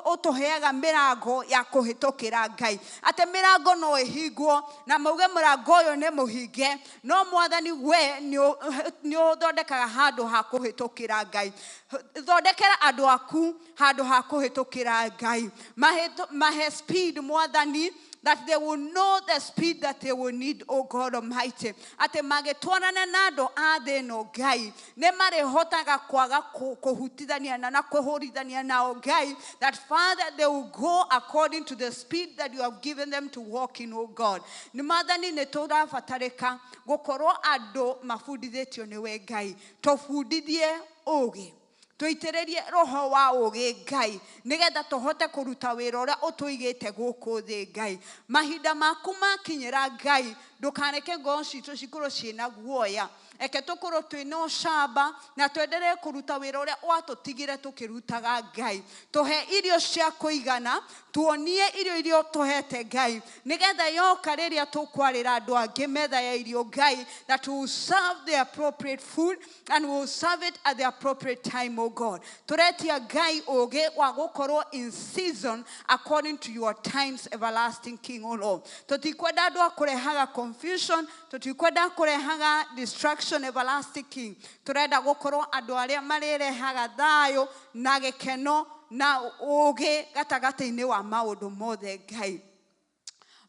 ũtũheaga mĩrango ya kũhĩtũkĩra Ngai. Atĩ mĩrango no ĩhingwo na mauge mũrango ũyũ nĩ mũhinge, no Mwathani we nĩ ũthondekaga handũ ha kũhĩtũkĩra Ngai. Thondekera andũ aku handũ ha kũhĩtũkĩra Ngai. Mahe speed Mwathani, that they will know the speed that they will need, O God Almighty. Ate magĩtwarana na andũ a thĩ ĩno Ngai, nĩ marĩhotaga kwaga kũhutithania na kũhũrithania nao Ngai. That Father, they will go according to the speed that you have given them to walk in, O God. Nĩ Mwathani nĩtũrabatarĩka gũkorwo andũ mabundithĩtio nĩwe Ngai. Tũbundithie ũũgĩ. Tuitĩrĩrie roho wa ũũgĩ Ngai, nĩgetha tũhote kũruta wĩra ũrĩa ũtũigĩte gũkũ thĩ Ngai. Mahinda maku makinyĩra Ngai, ndũkareke ngoro citũ cikorwo ciĩna guoya. Eke tũkorwo twĩna ũcamba na twenderee kũruta wĩra ũrĩa watũtigire tũkĩrutaga Ngai. Tũhe irio cia kũigana, tuonie irio iria tũhete Ngai, nĩgetha yoka rĩrĩa tũkwarĩra andũ angĩ metha ya irio Ngai, that we will serve the appropriate food and we will serve it at the appropriate time, O God. Tũretia Ngai ũũgĩ wa gũkorwo in season according to your times, everlasting King, O Lord. Tũtikwenda andũ a kũrehaga confusion, tũtikwenda kũrehaga distraction, everlasting King. Tũrenda gũkorwo andũ arĩa marĩrehaga thayũ na gĩkeno na ũũgĩ gatagatĩ-inĩ wa maũndũ mothe Ngai.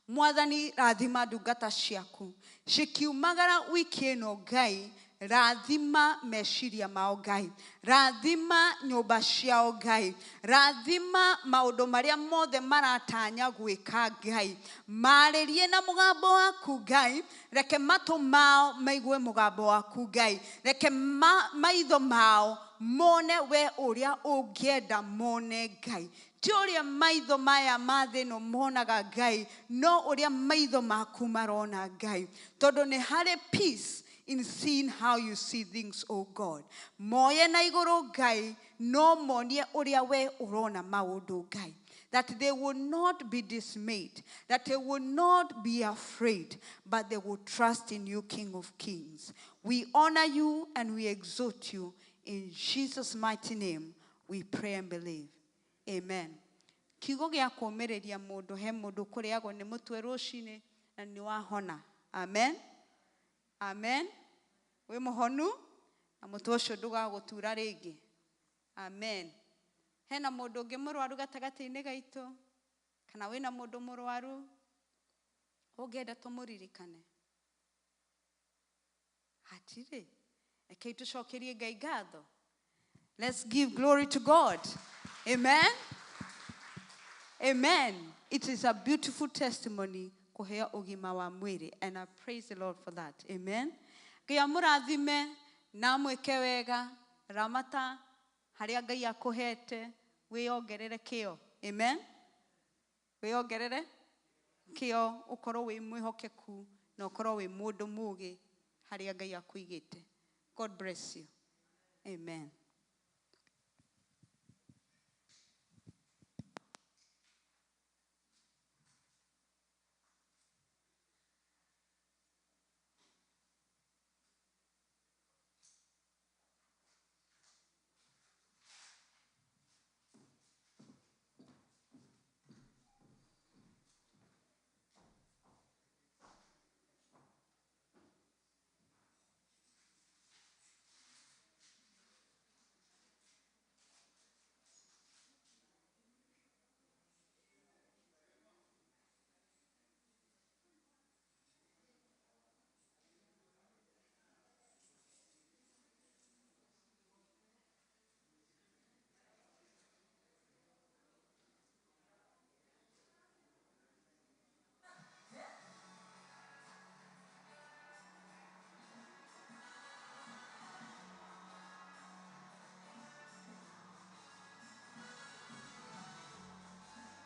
Mwathani, rathima ndungata ciaku cikiumagara wiki ĩno Ngai. Rathima meciria mao Ngai, rathima nyũmba ciao Ngai, rathima maũndũ marĩa mothe maratanya gwĩka Ngai. Marĩrie na mũgambo waku Ngai, reke matũ mao maigue mũgambo waku Ngai, reke maitho mao mone we ũrĩa ũngĩenda mone Ngai. Ti ũrĩa maitho maya ma thĩ ĩno monaga Ngai, no ũrĩa maitho maku marona Ngai. Tondũ nĩ harĩ peace in seeing how you see things, oh God. Moye na igũrũ Ngai, no monie ũrĩa we ũrona maũndũ Ngai. That they will not be dismayed, that they will not be afraid, but they will trust in you, King of Kings. We honor you and we exalt you. In Jesus' mighty name, we pray and believe. Amen. Kiugo gĩa kũũmĩrĩria mũndũ he mũndũ kũrĩagwo nĩ mũtwe rũcinĩ na nĩ wahona. Amen. Amen. Wĩ mũhonu na mũtwe ũcio ndũgagũtura rĩngĩ. Amen. Hena mũndũ ũngĩ mũrwaru gatagatĩ-inĩ gaitũ, kana wĩna mũndũ mũrwaru ũngĩenda tũmũririkane? Hatirĩ. Rekei tũcokerie Ngai ngatho. Let's give glory to God. Amen. Amen. It is a beautiful testimony kũheo ũgima wa mwĩrĩ, and I praise the Lord for that. Amen. Ngai amũrathime na amwĩke wega, ramata harĩa Ngai akũhete, wĩongerere kĩo. Amen. Wĩongerere kĩo, ũkorwo wĩ mwĩhokeku na ũkorwo wĩ mũndũ mũũgĩ harĩa Ngai akũigĩte. God bless you. Amen.